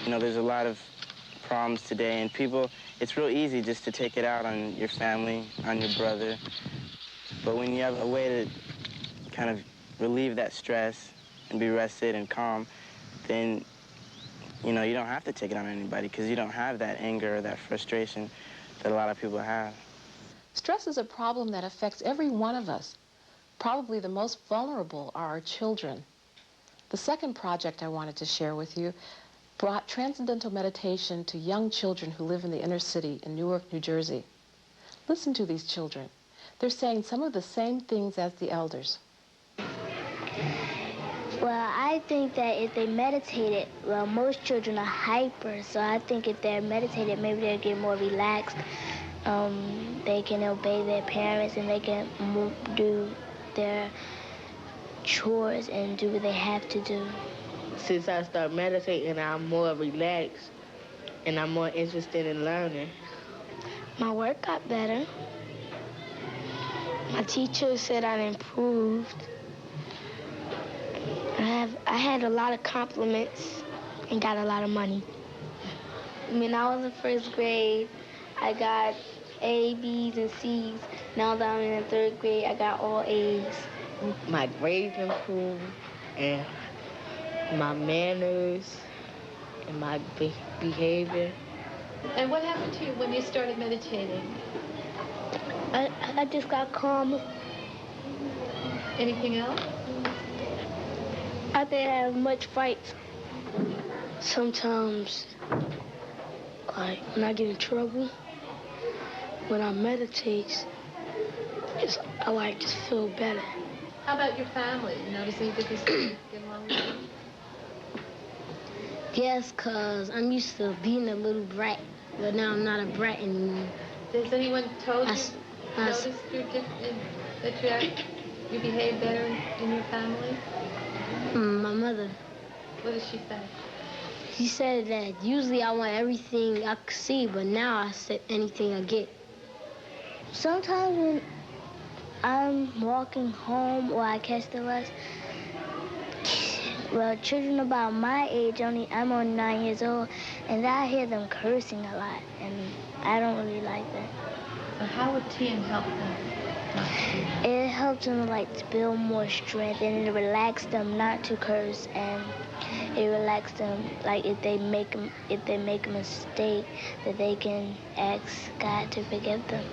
Speaker 5: You know, there's a lot of problems today, and people, it's real easy just to take it out on your family, on your brother. But when you have a way to kind of relieve that stress and be rested and calm, then, you know, you don't have to take it on anybody because you don't have that anger or that frustration that a lot of people have.
Speaker 3: Stress is a problem that affects every one of us. Probably the most vulnerable are our children. The second project I wanted to share with you brought transcendental meditation to young children who live in the inner city in Newark, New Jersey. Listen to these children. They're saying some of the same things as the elders.
Speaker 7: Well, I think that if they meditated, well, most children are hyper, so I think if they're meditated, maybe they'll get more relaxed. They can obey their parents and they can do their chores and do what they have to do.
Speaker 8: Since I started meditating, I'm more relaxed and I'm more interested in learning.
Speaker 7: My work got better. My teacher said I improved. I had a lot of compliments and got a lot of money. When I was in first grade, I got A, B's, and C's. Now that I'm in the third grade, I got all A's.
Speaker 8: My grades improved and my manners and my behavior.
Speaker 15: And what happened to you when you started meditating?
Speaker 7: I just got calmer.
Speaker 15: Anything else?
Speaker 7: I didn't have much fights. Sometimes, like when I get in trouble, when I meditate, I just feel better.
Speaker 15: How about your family? You notice any difference in getting along with them?
Speaker 7: Yes, because I'm used to being a little brat, but now I'm not a brat anymore.
Speaker 15: Has anyone told you, noticed that you behave better in your family?
Speaker 7: My mother.
Speaker 15: What does she say?
Speaker 7: She said that usually I want everything I could see, but now I say anything I get. Sometimes when I'm walking home or I catch the bus, well, children about my age, I'm only 9 years old, and I hear them cursing a lot, and I don't really like that.
Speaker 15: So how would TM help them?
Speaker 7: It helps them to build more strength, and it relaxes them not to curse, and it relaxes them if they make a mistake that they can ask God to forgive them.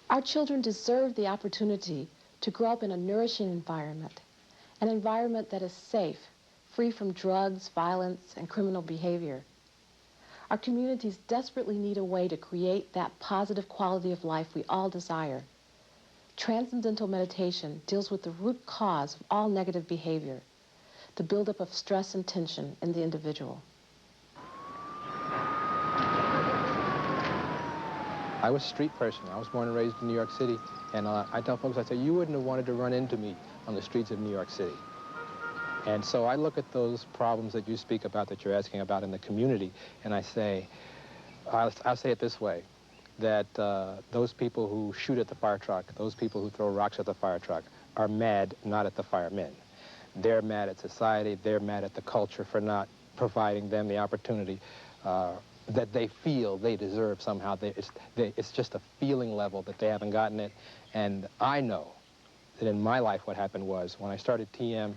Speaker 3: Our children deserve the opportunity to grow up in a nourishing environment, an environment that is safe, free from drugs, violence, and criminal behavior. Our communities desperately need a way to create that positive quality of life we all desire. Transcendental meditation deals with the root cause of all negative behavior, the buildup of stress and tension in the individual.
Speaker 1: I was a street person. I was born and raised in New York City, and I tell folks, I say, you wouldn't have wanted to run into me on the streets of New York City. And so I look at those problems that you speak about, that you're asking about in the community, and I say, I'll say it this way, that those people who shoot at the fire truck, those people who throw rocks at the fire truck, are mad not at the firemen. They're mad at society, they're mad at the culture for not providing them the opportunity that they feel they deserve somehow. It's just a feeling level that they haven't gotten it. And I know that in my life what happened was, when I started TM,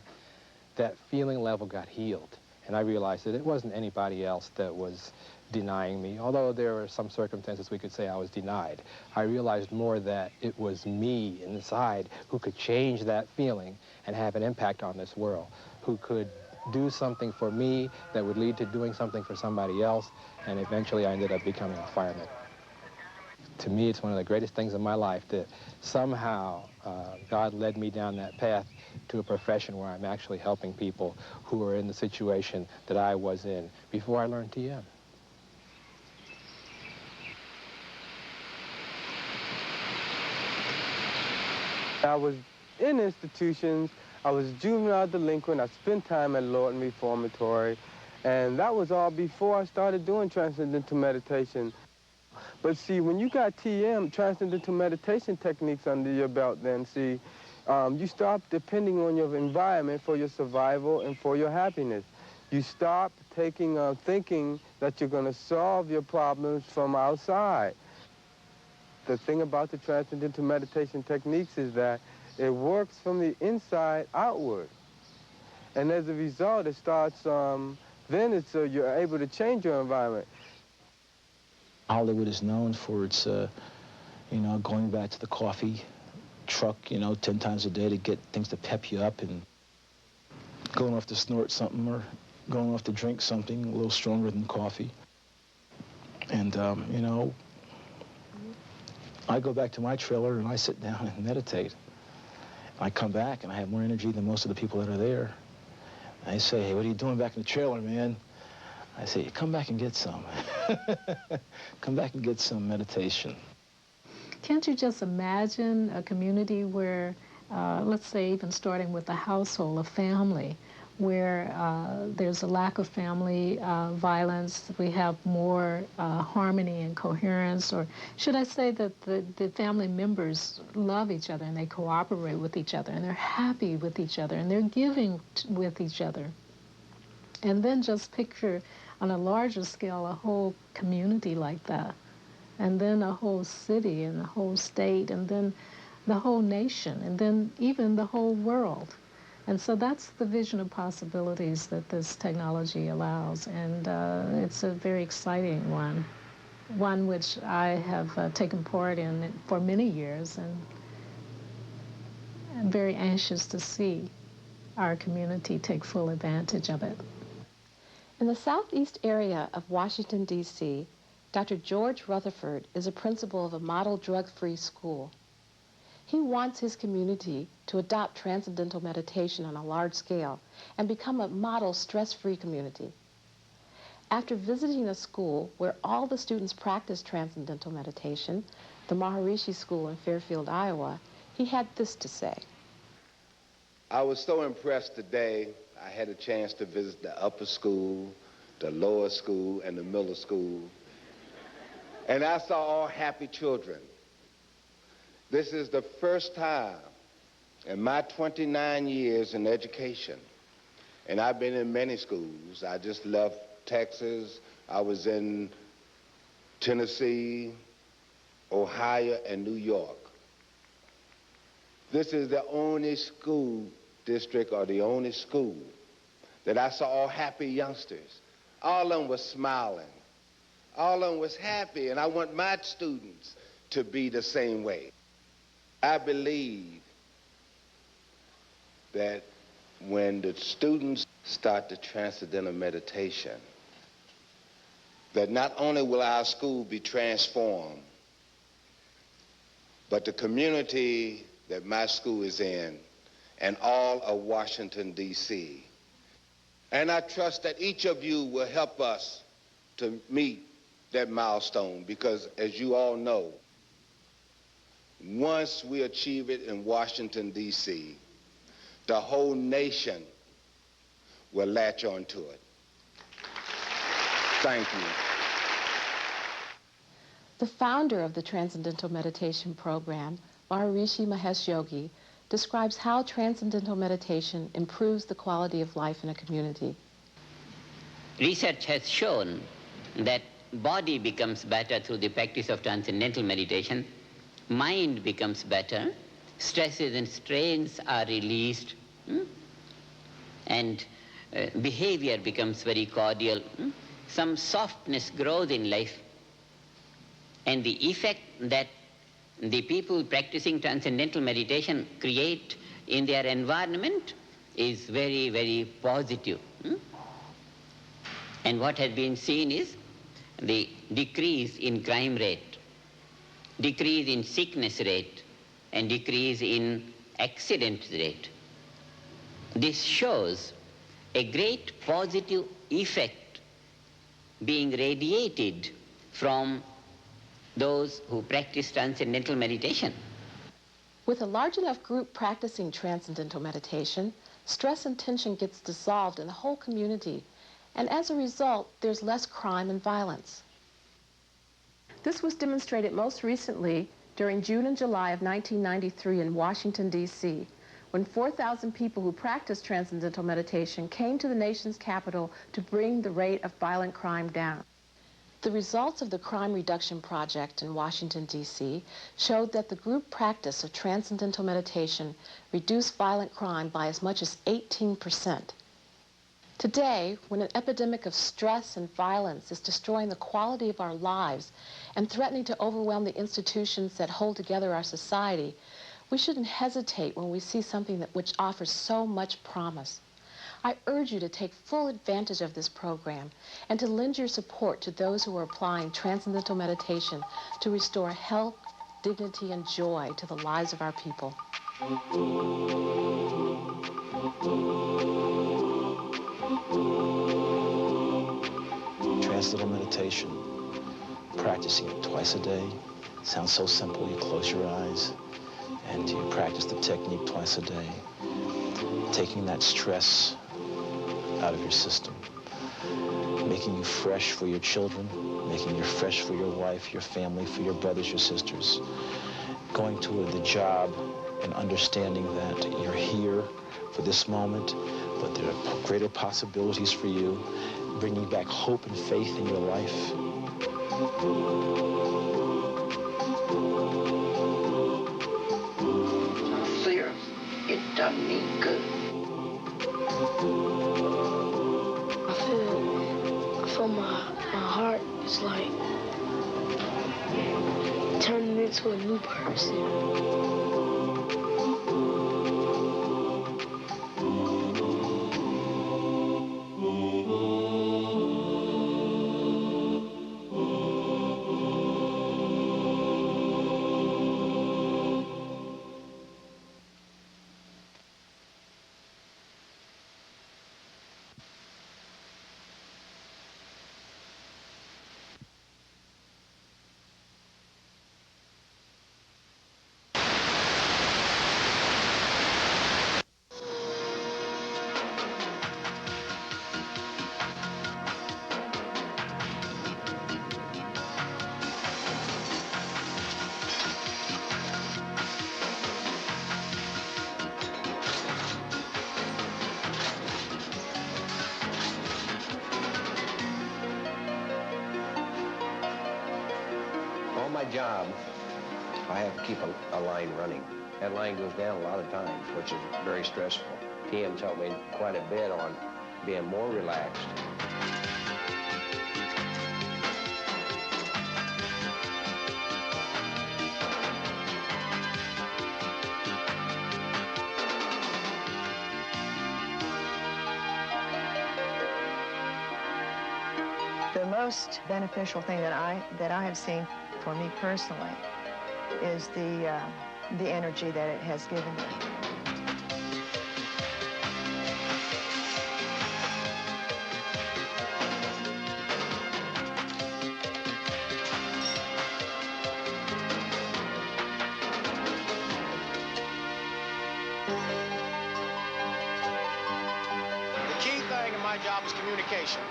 Speaker 1: that feeling level got healed. And I realized that it wasn't anybody else that was denying me, although there were some circumstances we could say I was denied. I realized more that it was me inside who could change that feeling and have an impact on this world, who could do something for me that would lead to doing something for somebody else, and eventually I ended up becoming a fireman. To me, it's one of the greatest things in my life that somehow God led me down that path to a profession where I'm actually helping people who are in the situation that I was in before I learned TM.
Speaker 10: I was in institutions. I was juvenile delinquent. I spent time at Lorton Reformatory, and that was all before I started doing transcendental meditation. But see, when you got TM, transcendental meditation techniques under your belt, then see, you stop depending on your environment for your survival and for your happiness. You stop thinking that you're going to solve your problems from outside. The thing about the transcendental meditation techniques is that it works from the inside outward. And as a result, it starts, then you're able to change your environment.
Speaker 17: Hollywood is known for its, going back to the coffee truck, 10 times a day to get things to pep you up, and going off to snort something or going off to drink something a little stronger than coffee. And, I go back to my trailer and I sit down and meditate. I come back and I have more energy than most of the people that are there. I say, hey, what are you doing back in the trailer, man? I say, come back and get some. Come back and get some meditation.
Speaker 22: Can't you just imagine a community where, let's say even starting with a household, a family, where there's a lack of family violence, we have more harmony and coherence, or should I say that the family members love each other and they cooperate with each other and they're happy with each other and they're giving with each other. And then just picture on a larger scale a whole community like that, and then a whole city and a whole state, and then the whole nation, and then even the whole world. And so that's the vision of possibilities that this technology allows, and it's a very exciting one which I have taken part in for many years, and I'm very anxious to see our community take full advantage of it.
Speaker 3: In the southeast area of Washington, D.C., Dr. George Rutherford is a principal of a model drug-free school. He wants his community to adopt transcendental meditation on a large scale and become a model stress-free community. After visiting a school where all the students practice transcendental meditation, the Maharishi School in Fairfield, Iowa, he had this to say.
Speaker 25: I was so impressed today. I had a chance to visit the upper school, the lower school, and the middle school. And I saw all happy children. This is the first time in my 29 years in education, and I've been in many schools. I just left Texas. I was in Tennessee, Ohio, and New York. This is the only school district or the only school that I saw all happy youngsters. All of them were smiling. All of them was happy, and I want my students to be the same way. I believe that when the students start the transcendental meditation, that not only will our school be transformed, but the community that my school is in and all of Washington, D.C. And I trust that each of you will help us to meet that milestone, because as you all know, once we achieve it in Washington, D.C., the whole nation will latch on to it. Thank you.
Speaker 3: The founder of the Transcendental Meditation Program, Maharishi Mahesh Yogi, describes how transcendental meditation improves the quality of life in a community.
Speaker 9: Research has shown that body becomes better through the practice of transcendental meditation, mind becomes better, stresses and strains are released, and behavior becomes very cordial. Some softness grows in life, and the effect that the people practicing transcendental meditation create in their environment is very, very positive. And what has been seen is the decrease in crime rate, decrease in sickness rate, and decrease in accident rate. This shows a great positive effect being radiated from those who practice transcendental meditation.
Speaker 3: With a large enough group practicing transcendental meditation, stress and tension gets dissolved in the whole community, and as a result, there's less crime and violence. This was demonstrated most recently during June and July of 1993 in Washington, D.C., when 4,000 people who practiced transcendental meditation came to the nation's capital to bring the rate of violent crime down. The results of the Crime Reduction Project in Washington, D.C. showed that the group practice of transcendental meditation reduced violent crime by as much as 18%. Today, when an epidemic of stress and violence is destroying the quality of our lives and threatening to overwhelm the institutions that hold together our society, we shouldn't hesitate when we see something which offers so much promise. I urge you to take full advantage of this program and to lend your support to those who are applying transcendental meditation to restore health, dignity, and joy to the lives of our people.
Speaker 17: Transcendental meditation, practicing it twice a day. Sounds so simple. You close your eyes and you practice the technique twice a day, taking that stress out of your system, making you fresh for your children, making you fresh for your wife, your family, for your brothers, your sisters, going to the job and understanding that you're here for this moment, but there are greater possibilities for you, bringing back hope and faith in your life.
Speaker 21: Clear. It done me good.
Speaker 7: I feel my heart is like turning into a new person.
Speaker 12: On my job, I have to keep a line running. That line goes down a lot of times, which is very stressful. TM's helped me quite a bit on being more relaxed.
Speaker 13: There
Speaker 11: most beneficial thing that I have seen for me personally is the energy that it has given me.
Speaker 13: My job is communication.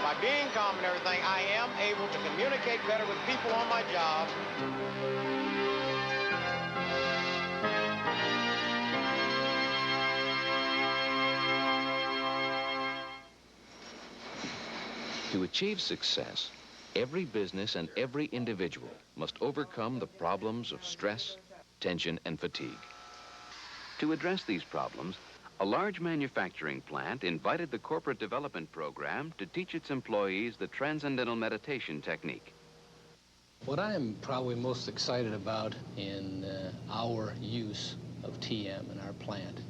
Speaker 13: By being calm and everything, I am able to communicate better with people on my job.
Speaker 14: To achieve success, every business and every individual must overcome the problems of stress, tension, and fatigue. To address these problems, a large manufacturing plant invited the corporate development program to teach its employees the transcendental meditation technique.
Speaker 16: What I'm probably most excited about in our use of TM in our plant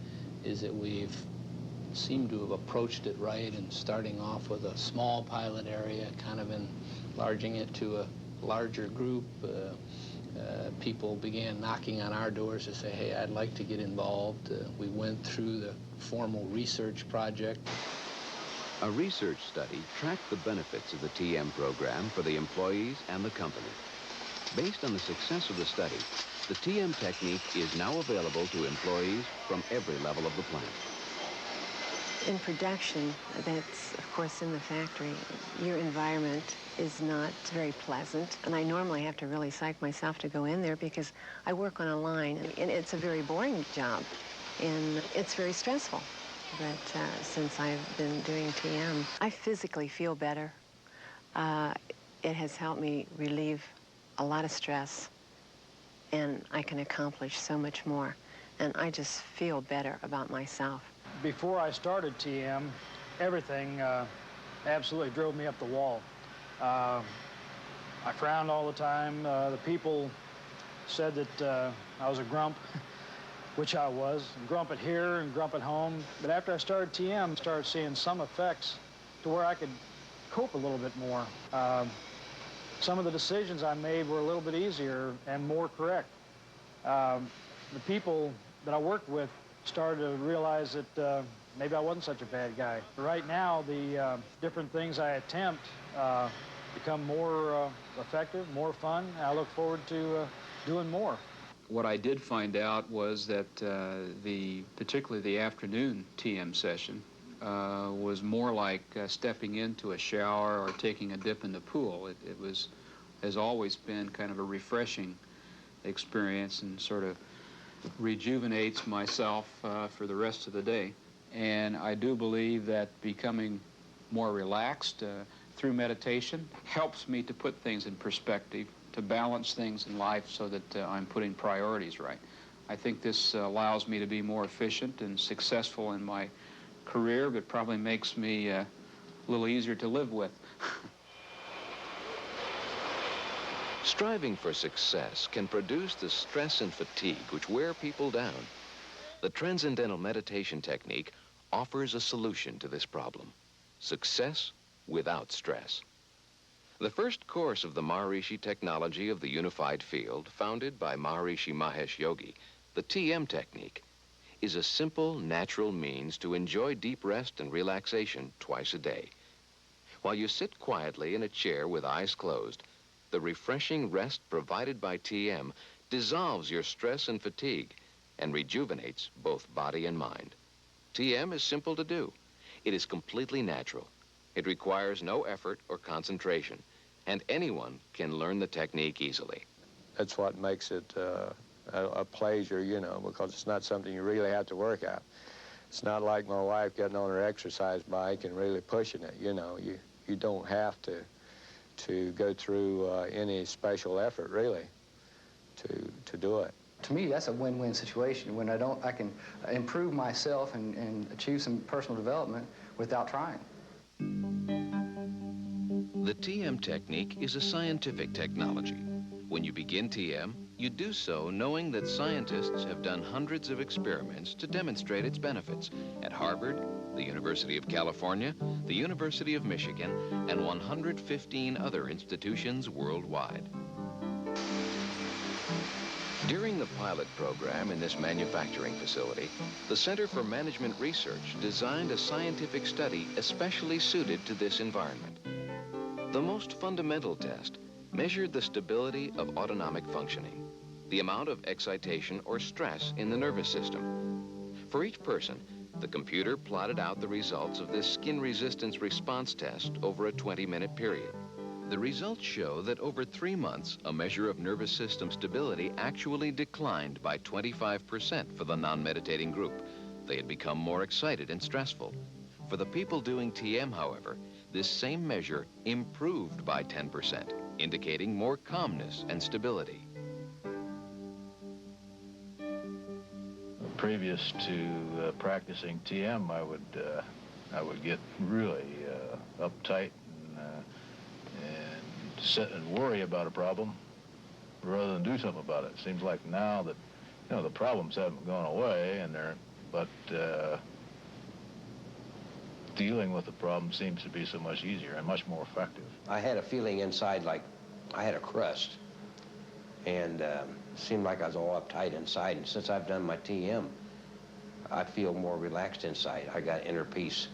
Speaker 16: is that we've seemed to have approached it right and starting off with a small pilot area, kind of enlarging it to a larger group. People began knocking on our doors to say, hey, I'd like to get involved. We went through the formal research project.
Speaker 14: A research study tracked the benefits of the TM program for the employees and the company. Based on the success of the study, the TM technique is now available to employees from every level of the plant.
Speaker 23: In production, that's of course in the factory, your environment is not very pleasant, and I normally have to really psych myself to go in there because I work on a line, and it's a very boring job, and it's very stressful. But since I've been doing TM, I physically feel better. It has helped me relieve a lot of stress, and I can accomplish so much more, and I just feel better about myself.
Speaker 26: Before I started TM, everything absolutely drove me up the wall. I frowned all the time. The people said that I was a grump, which I was. Grump at here and grump at home. But after I started TM, I started seeing some effects to where I could cope a little bit more. Some of the decisions I made were a little bit easier and more correct. The people that I worked with started to realize that maybe I wasn't such a bad guy. Right now, the different things I attempt become more effective, more fun. I look forward to doing more.
Speaker 27: What I did find out was that particularly the afternoon TM session was more like stepping into a shower or taking a dip in the pool. It has always been kind of a refreshing experience and sort of rejuvenates myself for the rest of the day. And I do believe that becoming more relaxed through meditation helps me to put things in perspective, to balance things in life so that I'm putting priorities right. I think this allows me to be more efficient and successful in my career, but probably makes me a little easier to live with.
Speaker 14: Striving for success can produce the stress and fatigue which wear people down. The transcendental meditation technique offers a solution to this problem: success without stress. The first course of the Maharishi technology of the unified field, founded by Maharishi Mahesh Yogi, the TM technique, is a simple, natural means to enjoy deep rest and relaxation twice a day. While you sit quietly in a chair with eyes closed, the refreshing rest provided by TM dissolves your stress and fatigue and rejuvenates both body and mind. TM is simple to do. It is completely natural. It requires no effort or concentration, and anyone can learn the technique easily.
Speaker 12: That's what makes it a pleasure, you know, because it's not something you really have to work at. It's not like my wife getting on her exercise bike and really pushing it, you know. You don't have to go through any special effort, really, to do it.
Speaker 28: To me, that's a win-win situation when I can improve myself and achieve some personal development without trying.
Speaker 14: The TM technique is a scientific technology. When you begin TM, You do so knowing that scientists have done hundreds of experiments to demonstrate its benefits at Harvard, the University of California, the University of Michigan, and 115 other institutions worldwide. During the pilot program in this manufacturing facility, the Center for Management Research designed a scientific study especially suited to this environment. The most fundamental test measured the stability of autonomic functioning, the amount of excitation or stress in the nervous system. For each person, the computer plotted out the results of this skin resistance response test over a 20-minute period. The results show that over 3 months, a measure of nervous system stability actually declined by 25% for the non-meditating group. They had become more excited and stressful. For the people doing TM, however, this same measure improved by 10%, indicating more calmness and stability.
Speaker 2: Previous to practicing TM, I would get really uptight and sit and worry about a problem rather than do something about it. It seems like now that, you know, the problems haven't gone away, but dealing with the problem seems to be so much easier and much more effective.
Speaker 4: I had a feeling inside like I had a crust, and it seemed like I was all uptight inside. And since I've done my TM, I feel more relaxed inside. I got inner peace,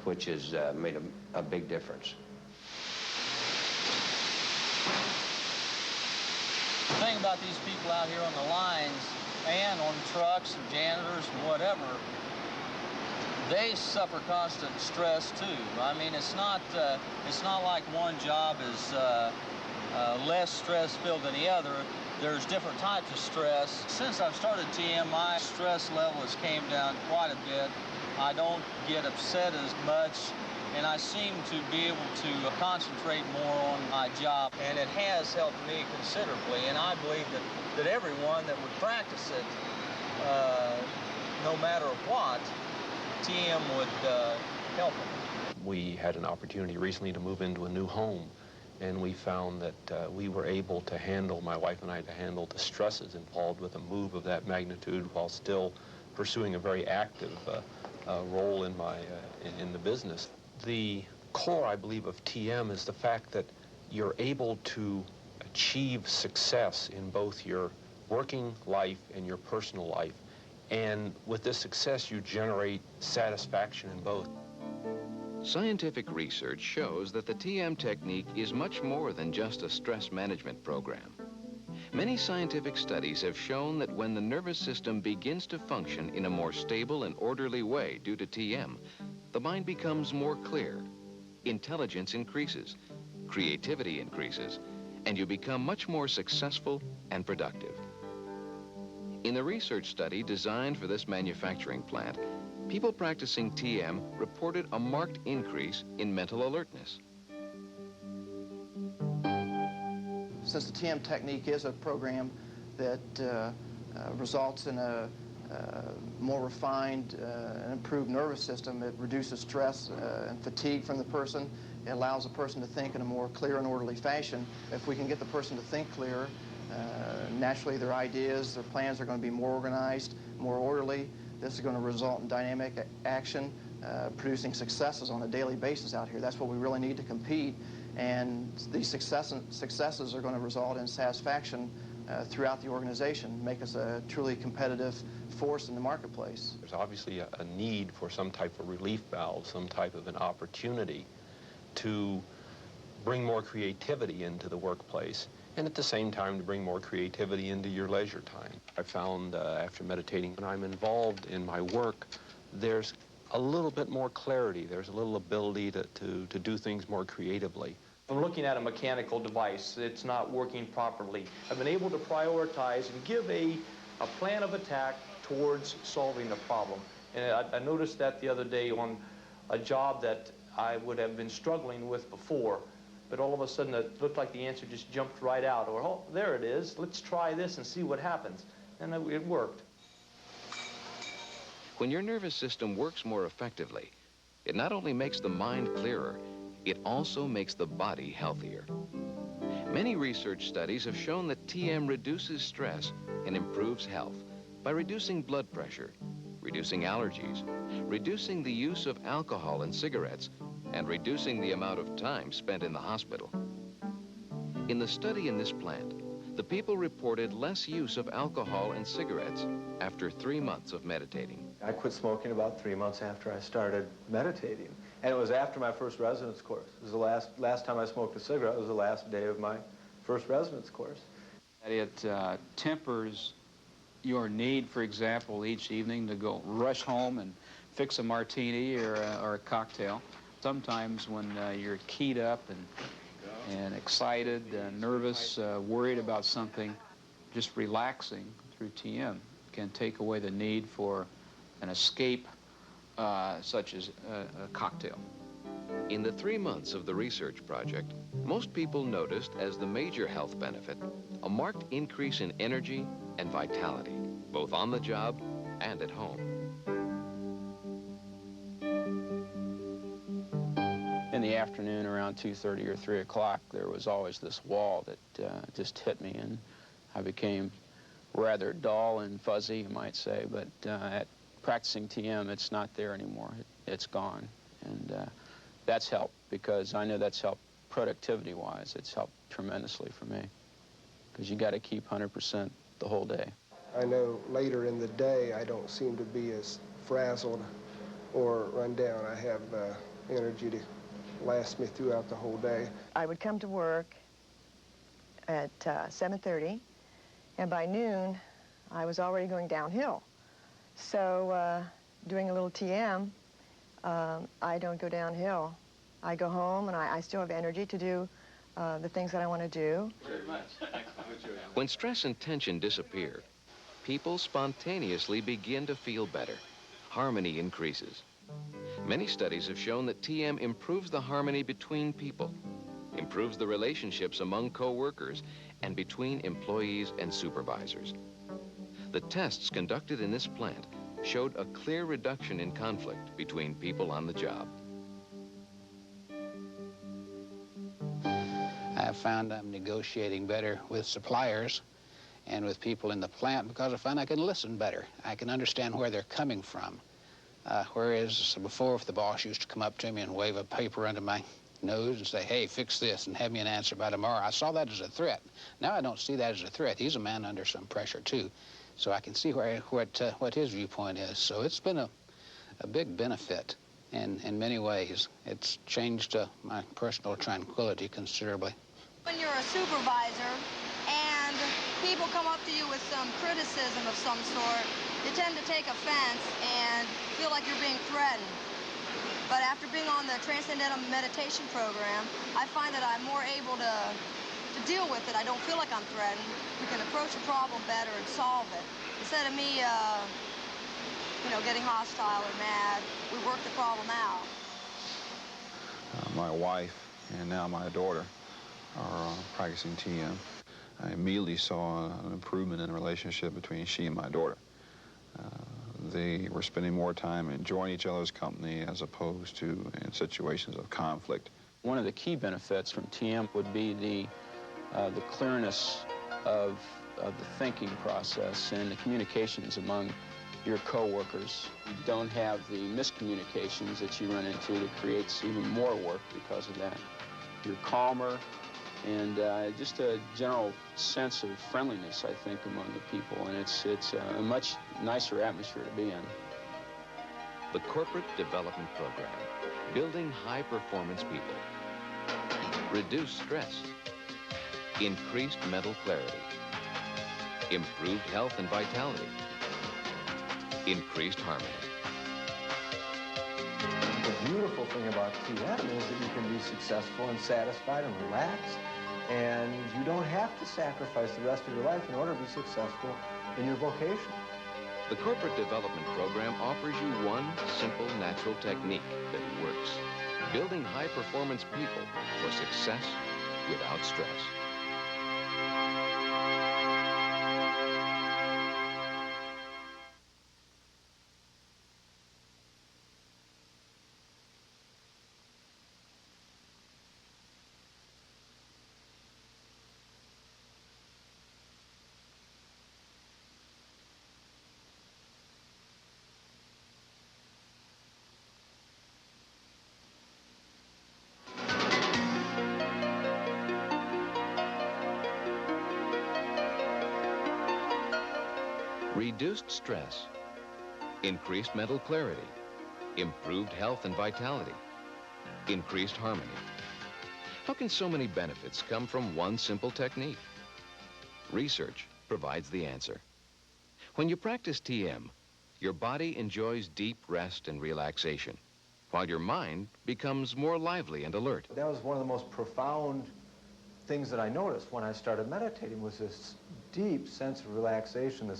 Speaker 4: which has made a big difference.
Speaker 5: The thing about these people out here on the lines and on trucks and janitors and whatever, they suffer constant stress too. I mean, it's not like one job is less stress-filled than the other. There's different types of stress. Since I've started TM, my stress level has came down quite a bit. I don't get upset as much, and I seem to be able to concentrate more on my job, and it has helped me considerably, and I believe that everyone that would practice it, no matter what, TM would help them.
Speaker 6: We had an opportunity recently to move into a new home, and we found that we were able to handle, my wife and I, to handle the stresses involved with a move of that magnitude while still pursuing a very active role in the business. The core, I believe, of TM is the fact that you're able to achieve success in both your working life and your personal life. And with this success, you generate satisfaction in both.
Speaker 14: Scientific research shows that the TM technique is much more than just a stress management program. Many scientific studies have shown that when the nervous system begins to function in a more stable and orderly way due to TM, the mind becomes more clear, intelligence increases, creativity increases, and you become much more successful and productive. In the research study designed for this manufacturing plant, people practicing TM reported a marked increase in mental alertness.
Speaker 18: Since the TM technique is a program that results in a more refined and improved nervous system, it reduces stress and fatigue from the person. It allows the person to think in a more clear and orderly fashion. If we can get the person to think clearer, naturally their ideas, their plans are going to be more organized, more orderly. This is going to result in dynamic action, producing successes on a daily basis out here. That's what we really need to compete, and these successes are going to result in satisfaction throughout the organization, make us a truly competitive force in the marketplace.
Speaker 6: There's obviously a need for some type of relief valve, some type of an opportunity to bring more creativity into the workplace, and at the same time to bring more creativity into your leisure time. I found after meditating, when I'm involved in my work, there's a little bit more clarity. There's a little ability to do things more creatively.
Speaker 19: I'm looking at a mechanical device that's not working properly. I've been able to prioritize and give a plan of attack towards solving the problem. And I noticed that the other day on a job that I would have been struggling with before. But all of a sudden, it looked like the answer just jumped right out. Or, oh, there it is. Let's try this and see what happens. And it worked.
Speaker 14: When your nervous system works more effectively, it not only makes the mind clearer, it also makes the body healthier. Many research studies have shown that TM reduces stress and improves health by reducing blood pressure, reducing allergies, reducing the use of alcohol and cigarettes, and reducing the amount of time spent in the hospital. In the study in this plant, the people reported less use of alcohol and cigarettes after 3 months of meditating.
Speaker 1: I quit smoking about 3 months after I started meditating. And it was after my first residence course. It was the last time I smoked a cigarette. It was the last day of my first residence course.
Speaker 27: It tempers your need, for example, each evening to go rush home and fix a martini or a cocktail. Sometimes when you're keyed up and excited, nervous, worried about something, just relaxing through TM can take away the need for an escape such as a cocktail.
Speaker 14: In the 3 months of the research project, most people noticed as the major health benefit a marked increase in energy and vitality, both on the job and at home.
Speaker 8: In the afternoon around 2:30 or 3 o'clock, there was always this wall that just hit me, and I became rather dull and fuzzy, you might say, but at practicing TM, it's not there anymore. It's gone, and that's helped, because I know that's helped productivity-wise. It's helped tremendously for me, because you got to keep 100% the whole day.
Speaker 10: I know later in the day I don't seem to be as frazzled or run down. I have energy to last me throughout the whole day.
Speaker 11: I would come to work at 7:30, and by noon, I was already going downhill. So doing a little TM, I don't go downhill. I go home, and I still have energy to do the things that I want to do.
Speaker 14: Very much. When stress and tension disappear, people spontaneously begin to feel better. Harmony increases. Many studies have shown that TM improves the harmony between people, improves the relationships among co-workers, and between employees and supervisors. The tests conducted in this plant showed a clear reduction in conflict between people on the job.
Speaker 15: I have found I'm negotiating better with suppliers and with people in the plant because I find I can listen better. I can understand where they're coming from. Whereas before, if the boss used to come up to me and wave a paper under my nose and say, hey, fix this, and have me an answer by tomorrow, I saw that as a threat. Now I don't see that as a threat. He's a man under some pressure, too. So I can see what his viewpoint is. So it's been a big benefit in many ways. It's changed my personal tranquility considerably.
Speaker 20: When you're a supervisor and people come up to you with some criticism of some sort, you tend to take offense and feel like you're being threatened. But after being on the Transcendental Meditation program, I find that I'm more able to deal with it. I don't feel like I'm threatened. We can approach a problem better and solve it. Instead of me, getting hostile or mad, we work the problem out.
Speaker 22: My wife and now my daughter are practicing TM. I immediately saw an improvement in the relationship between she and my daughter. They were spending more time enjoying each other's company as opposed to in situations of conflict.
Speaker 8: One of the key benefits from TM would be the clearness of the thinking process and the communications among your co-workers. You don't have the miscommunications that you run into that creates even more work because of that. You're calmer, and just a general sense of friendliness, I think, among the people, and it's a much nicer atmosphere to be in.
Speaker 14: The Corporate Development Program, building high-performance people, reduce stress, increased mental clarity, improved health and vitality, increased harmony.
Speaker 1: The beautiful thing about TM is that you can be successful and satisfied and relaxed, and you don't have to sacrifice the rest of your life in order to be successful in your vocation.
Speaker 14: The Corporate Development Program offers you one simple, natural technique that works. Building high-performance people for success without stress. reduced stress, increased mental clarity, improved health and vitality, increased harmony. How can so many benefits come from one simple technique? Research provides the answer. When you practice TM, your body enjoys deep rest and relaxation, while your mind becomes more lively and alert.
Speaker 1: That was one of the most profound things that I noticed when I started meditating, was this deep sense of relaxation,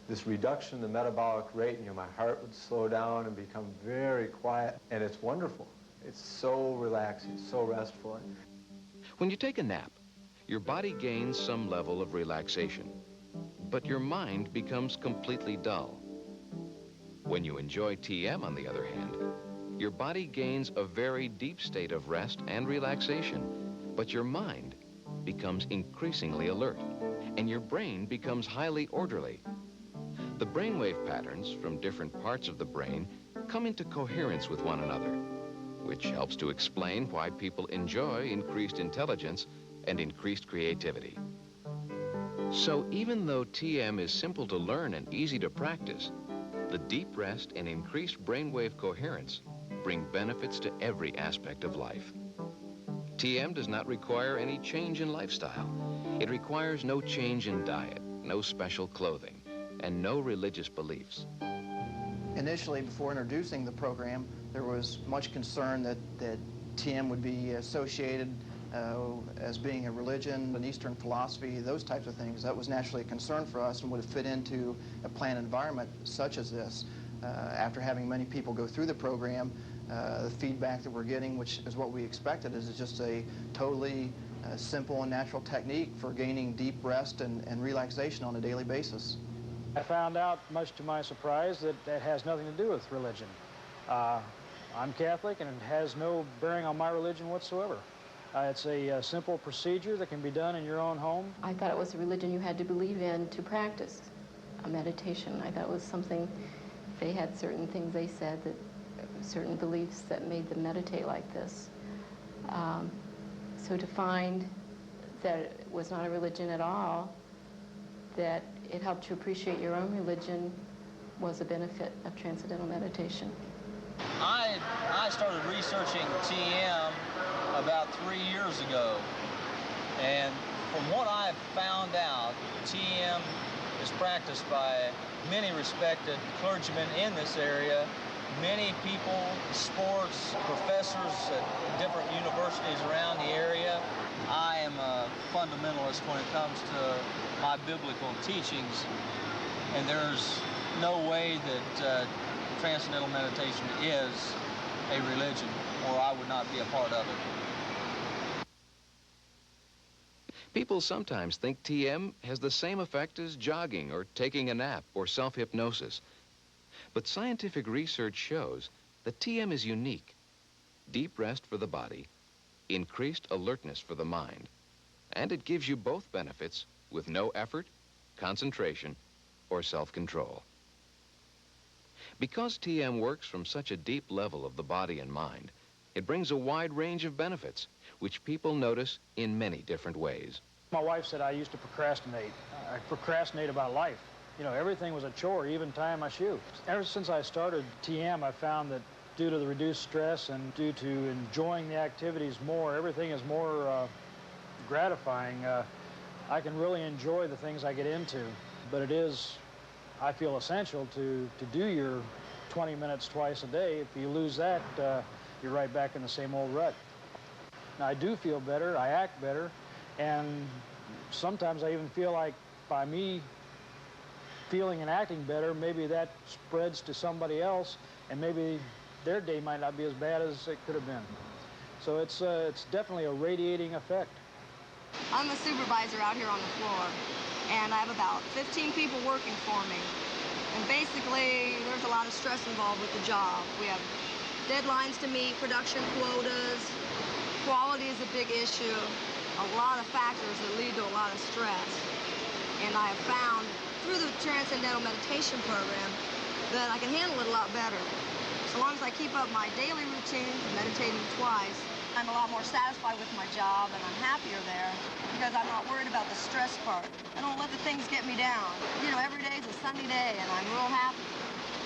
Speaker 1: this reduction in the metabolic rate. You know, my heart would slow down and become very quiet, and it's wonderful. It's so relaxing, so restful.
Speaker 14: When you take a nap, your body gains some level of relaxation, but your mind becomes completely dull. When you enjoy TM, on the other hand, your body gains a very deep state of rest and relaxation, but your mind becomes increasingly alert, and your brain becomes highly orderly. The brainwave patterns from different parts of the brain come into coherence with one another, which helps to explain why people enjoy increased intelligence and increased creativity. So even though TM is simple to learn and easy to practice, the deep rest and increased brainwave coherence bring benefits to every aspect of life. TM does not require any change in lifestyle. It requires no change in diet, no special clothing, and no religious beliefs.
Speaker 18: Initially, before introducing the program, there was much concern that TM would be associated as being a religion, an Eastern philosophy, those types of things. That was naturally a concern for us and would have fit into a planned environment such as this. After having many people go through the program, the feedback that we're getting, which is what we expected, is just a totally simple and natural technique for gaining deep rest and relaxation on a daily basis.
Speaker 26: I found out, much to my surprise, that that has nothing to do with religion. I'm Catholic, and it has no bearing on my religion whatsoever. It's a simple procedure that can be done in your own home.
Speaker 3: I thought it was a religion you had to believe in to practice a meditation. I thought it was something, they had certain things they said, that certain beliefs that made them meditate like this. So to find that it was not a religion at all, that it helped you appreciate your own religion, was a benefit of transcendental meditation.
Speaker 5: I started researching TM about 3 years ago, and from what I've found out, TM is practiced by many respected clergymen in this area, many people, sports, professors at different universities around the area. I am a fundamentalist when it comes to my biblical teachings, and there's no way that transcendental meditation is a religion, or I would not be a part of it.
Speaker 14: People sometimes think TM has the same effect as jogging or taking a nap or self-hypnosis. But scientific research shows that TM is unique. Deep rest for the body, increased alertness for the mind, and it gives you both benefits with no effort, concentration, or self-control. Because TM works from such a deep level of the body and mind, it brings a wide range of benefits, which people notice in many different ways.
Speaker 26: My wife said I used to procrastinate. I procrastinate about life. You know, everything was a chore, even tying my shoe. Ever since I started TM, I found that due to the reduced stress and due to enjoying the activities more, everything is more gratifying. I can really enjoy the things I get into, but it is, I feel, essential to do your 20 minutes twice a day. If you lose that, you're right back in the same old rut. Now, I do feel better, I act better, and sometimes I even feel like by me feeling and acting better, maybe that spreads to somebody else, and maybe their day might not be as bad as it could have been. So it's definitely a radiating effect.
Speaker 20: I'm a supervisor out here on the floor, and I have about 15 people working for me. And basically, there's a lot of stress involved with the job. We have deadlines to meet, production quotas, quality is a big issue, a lot of factors that lead to a lot of stress. And I have found through the Transcendental Meditation program that I can handle it a lot better. So long as I keep up my daily routine, meditating twice, I'm a lot more satisfied with my job, and I'm happier there because I'm not worried about the stress part. I don't let the things get me down. You know, every day is a sunny day, and I'm real happy.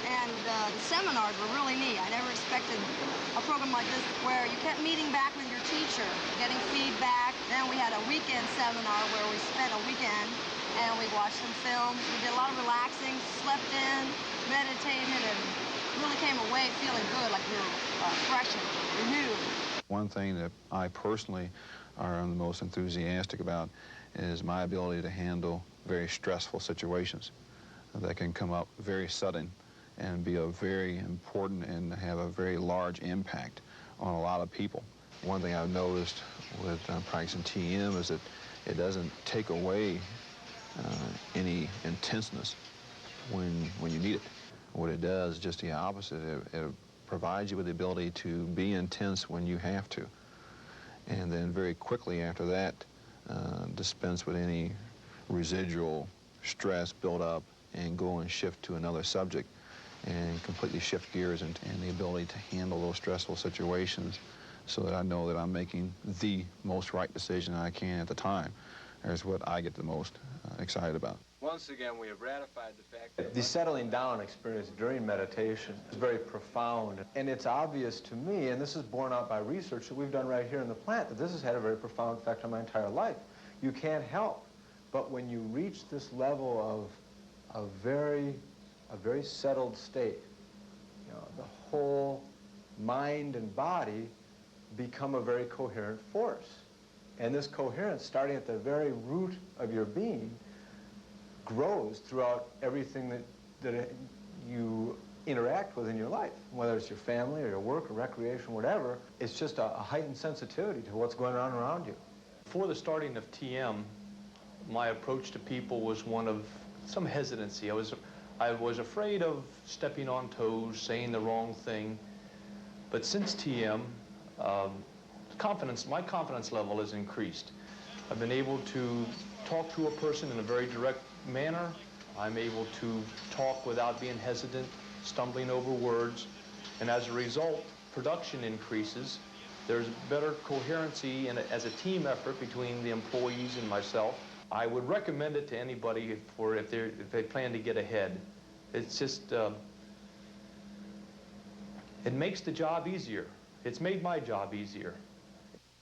Speaker 20: And the seminars were really neat. I never expected a program like this where you kept meeting back with your teacher, getting feedback. Then we had a weekend seminar where we spent a weekend and we watched some films. We did a lot of relaxing, slept in, meditated, and really came away feeling good, like we were fresh and renewed.
Speaker 22: One thing that I personally am the most enthusiastic about is my ability to handle very stressful situations that can come up very sudden and be a very important and have a very large impact on a lot of people. One thing I've noticed with practicing TM is that it doesn't take away any intenseness when you need it. What it does is just the opposite. It provides you with the ability to be intense when you have to, and then very quickly after that dispense with any residual stress build up and go and shift to another subject and completely shift gears and the ability to handle those stressful situations so that I know that I'm making the most right decision I can at the time is what I get the most excited about.
Speaker 1: Once again, we have ratified the fact that the settling down experience during meditation is very profound. And it's obvious to me, and this is borne out by research that we've done right here in the plant, that this has had a very profound effect on my entire life. You can't help, but when you reach this level of a very settled state, you know, the whole mind and body become a very coherent force. And this coherence, starting at the very root of your being, grows throughout everything that you interact with in your life, whether it's your family or your work or recreation, whatever. It's just a heightened sensitivity to what's going on around you.
Speaker 19: Before the starting of TM, my approach to people was one of some hesitancy. I was afraid of stepping on toes, saying the wrong thing. But since TM, my confidence level has increased. I've been able to talk to a person in a very direct manner. I'm able to talk without being hesitant, stumbling over words, and as a result, production increases. There's better coherency as a team effort between the employees and myself. I would recommend it to anybody if they plan to get ahead. It's just, it makes the job easier. It's made my job easier.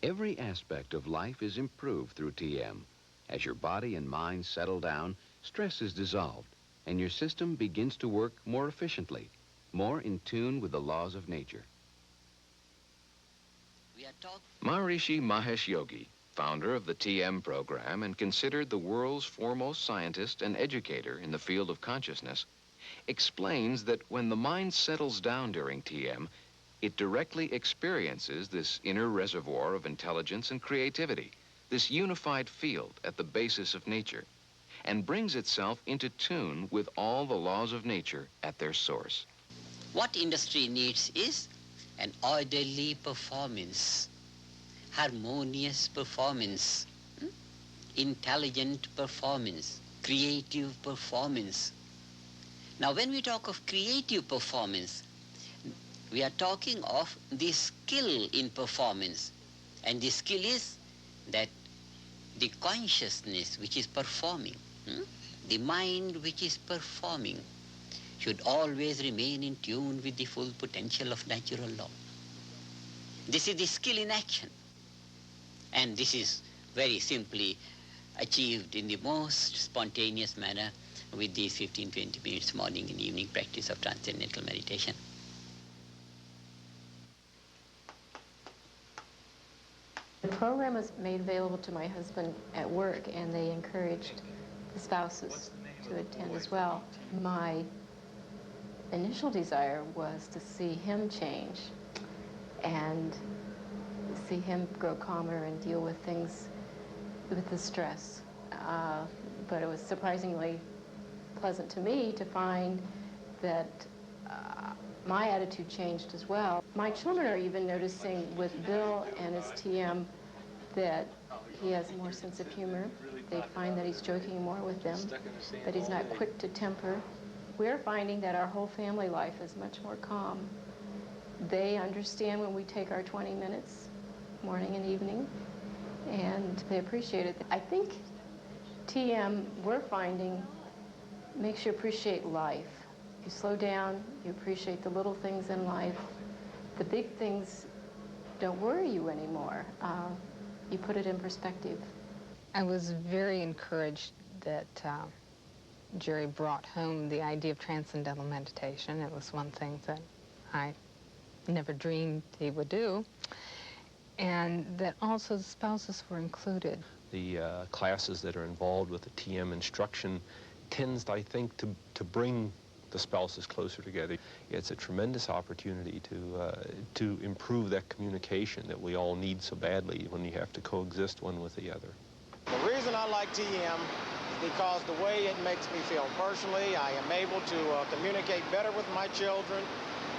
Speaker 14: Every aspect of life is improved through TM. As your body and mind settle down, stress is dissolved, and your system begins to work more efficiently, more in tune with the laws of nature. Maharishi Mahesh Yogi, founder of the TM program and considered the world's foremost scientist and educator in the field of consciousness, explains that when the mind settles down during TM, it directly experiences this inner reservoir of intelligence and creativity, this unified field at the basis of nature, and brings itself into tune with all the laws of nature at their source.
Speaker 7: What industry needs is an orderly performance, harmonious performance, intelligent performance, creative performance. Now, when we talk of creative performance, we are talking of the skill in performance. And the skill is that the consciousness which is performing, the mind which is performing, should always remain in tune with the full potential of natural law. This is the skill in action. And this is very simply achieved in the most spontaneous manner with these 15-20 minutes morning and evening practice of transcendental meditation.
Speaker 3: The program was made available to my husband at work, and they encouraged the spouses to attend as well. My initial desire was to see him change and see him grow calmer and deal with things, with the stress. But it was surprisingly pleasant to me to find that my attitude changed as well. My children are even noticing with Bill and his TM that he has more sense of humor. They find that he's joking more with them, that he's not quick to temper. We're finding that our whole family life is much more calm. They understand when we take our 20 minutes morning and evening, and they appreciate it. I think TM, we're finding, makes you appreciate life. You slow down, you appreciate the little things in life. The big things don't worry you anymore. You put it in perspective.
Speaker 9: I was very encouraged that Jerry brought home the idea of transcendental meditation. It was one thing that I never dreamed he would do, and that also the spouses were included.
Speaker 6: The classes that are involved with the TM instruction tends, I think, to bring the spouses closer together. It's a tremendous opportunity to improve that communication that we all need so badly when you have to coexist one with the other.
Speaker 13: The reason I like TM is because the way it makes me feel personally. I am able to communicate better with my children.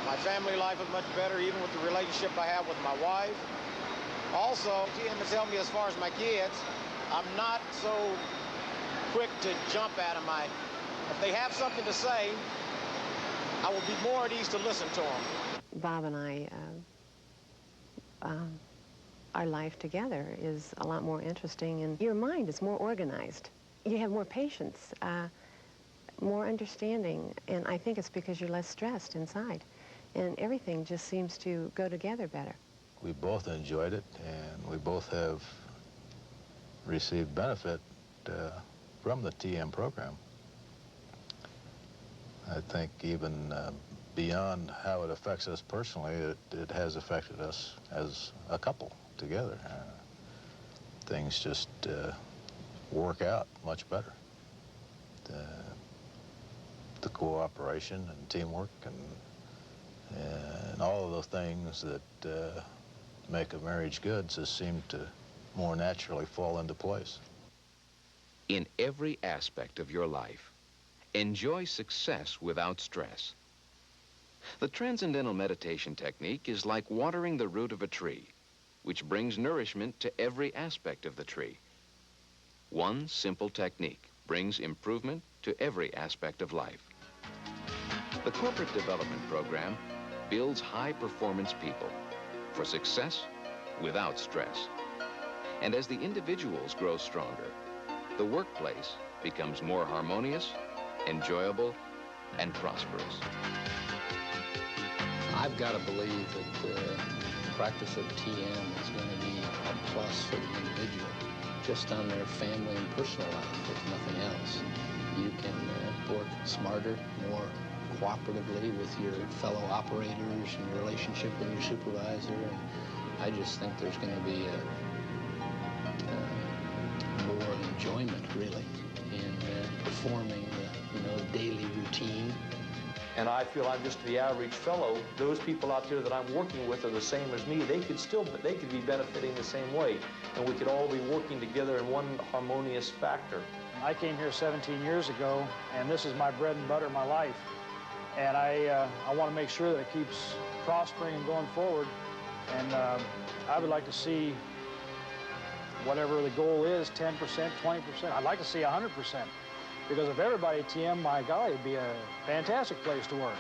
Speaker 13: My family life is much better, even with the relationship I have with my wife. Also, TM has helped me as far as my kids. I'm not so quick to jump at them. If they have something to say, I will be more at ease to listen to them.
Speaker 16: Bob and I, our life together is a lot more interesting, and your mind is more organized. You have more patience, more understanding, and I think it's because you're less stressed inside, and everything just seems to go together better.
Speaker 2: We both enjoyed it, and we both have received benefit from the TM program. I think even beyond how it affects us personally, it has affected us as a couple together. Things just work out much better. The cooperation and teamwork and all of those things that make a marriage good just seem to more naturally fall into place.
Speaker 14: In every aspect of your life, enjoy success without stress. The transcendental meditation technique is like watering the root of a tree, which brings nourishment to every aspect of the tree. One simple technique brings improvement to every aspect of life. The Corporate Development Program builds high-performance people for success without stress. And as the individuals grow stronger, the workplace becomes more harmonious, enjoyable, and prosperous.
Speaker 8: I've got to believe that the practice of TM is going to be a plus for the individual, just on their family and personal life, if nothing else. You can work smarter, more cooperatively with your fellow operators and your relationship with your supervisor. And I just think there's going to be more enjoyment, really, in performing the daily routine.
Speaker 19: And I feel I'm just the average fellow. Those people out there that I'm working with are the same as me. They could be benefiting the same way, and we could all be working together in one harmonious factor.
Speaker 26: I came here 17 years ago, and this is my bread and butter, my life. And I want to make sure that it keeps prospering and going forward. And I would like to see whatever the goal is, 10%, 20%. I'd like to see 100%. Because if everybody TM, my golly, it'd be a fantastic place to work.